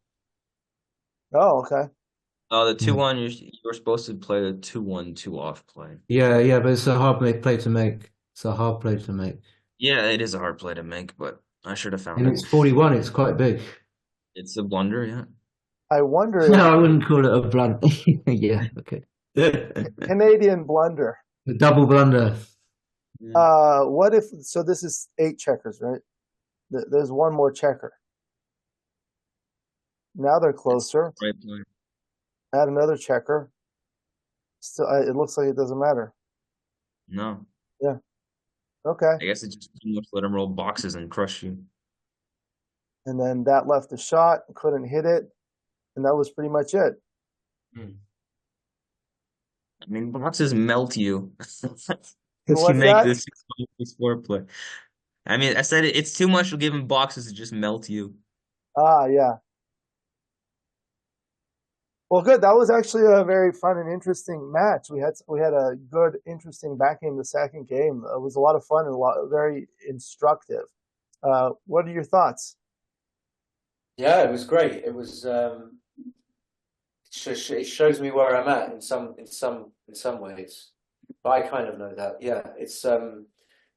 Oh, okay. Oh, the Yeah. 2-1. You were supposed to play the 2-1 2 off play. Yeah, but it's a hard play to make. It's a hard play to make. Yeah, it is a hard play to make, but I should have found And it. it's 41. It's quite big. It's a blunder, yeah. I wonder No, if I wouldn't call it a blunder. Yeah, okay. Canadian blunder. The double blunder. What if, so this is 8 checkers, right? There's one more checker. Now they're closer. Right play. Add another checker. Still, it looks like it doesn't matter. No. Yeah. Okay. I guess it's just too much to let him roll boxes and crush you. And then that left a shot, couldn't hit it, and that was pretty much it. I mean, boxes melt you. If What's you make that? this 6-4 play. I mean, I said it's too much to give him boxes to just melt you. Yeah. Well, good. That was actually a very fun and interesting match. We had a good, interesting back game. The second game, it was a lot of fun and very instructive. What are your thoughts? Yeah, it was great. It was it shows me where I'm at in some ways. But I kind of know that. Yeah, it's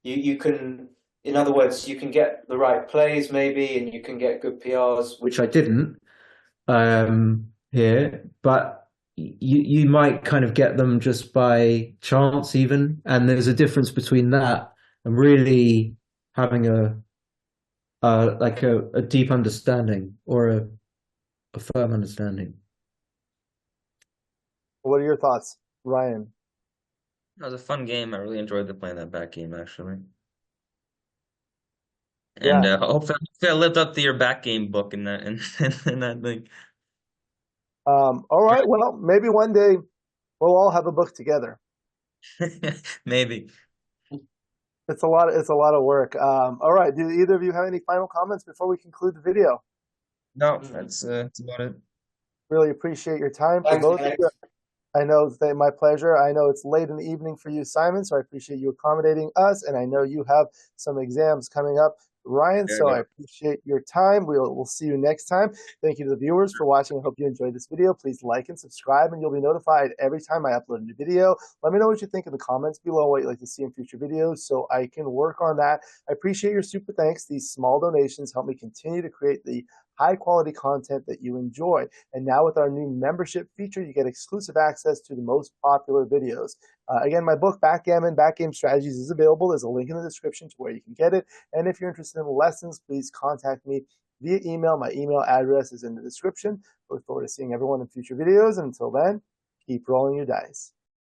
you can, in other words, you can get the right plays maybe, and you can get good PRs, Which I didn't here, but you might kind of get them just by chance even, and there's a difference between that and really having a deep understanding or a firm understanding. What are your thoughts, Ryan? It was a fun game. I really enjoyed playing that back game, actually. And Yeah. hopefully I lived up to your back game book in that in that thing. All right. Well, maybe one day we'll all have a book together. Maybe. It's a lot. It's a lot of work. All right. Do either of you have any final comments before we conclude the video? No, that's about it. Really appreciate your time for Thanks, both of Alex. you. I know it's my pleasure. I know it's late in the evening for you, Simon, so I appreciate you accommodating us. And I know you have some exams coming up, Ryan, so I appreciate your time. We'll see you next time. Thank you to the viewers for watching. I hope you enjoyed this video. Please like and subscribe, and you'll be notified every time I upload a new video. Let me know what you think in the comments below, what you'd like to see in future videos, so I can work on that. I appreciate your super thanks. These small donations help me continue to create the high-quality content that you enjoy. And now with our new membership feature, you get exclusive access to the most popular videos. Again, my book, Backgammon Strategies, is available. There's a link in the description to where you can get it. And if you're interested in lessons, please contact me via email. My email address is in the description. Look forward to seeing everyone in future videos. And until then, keep rolling your dice.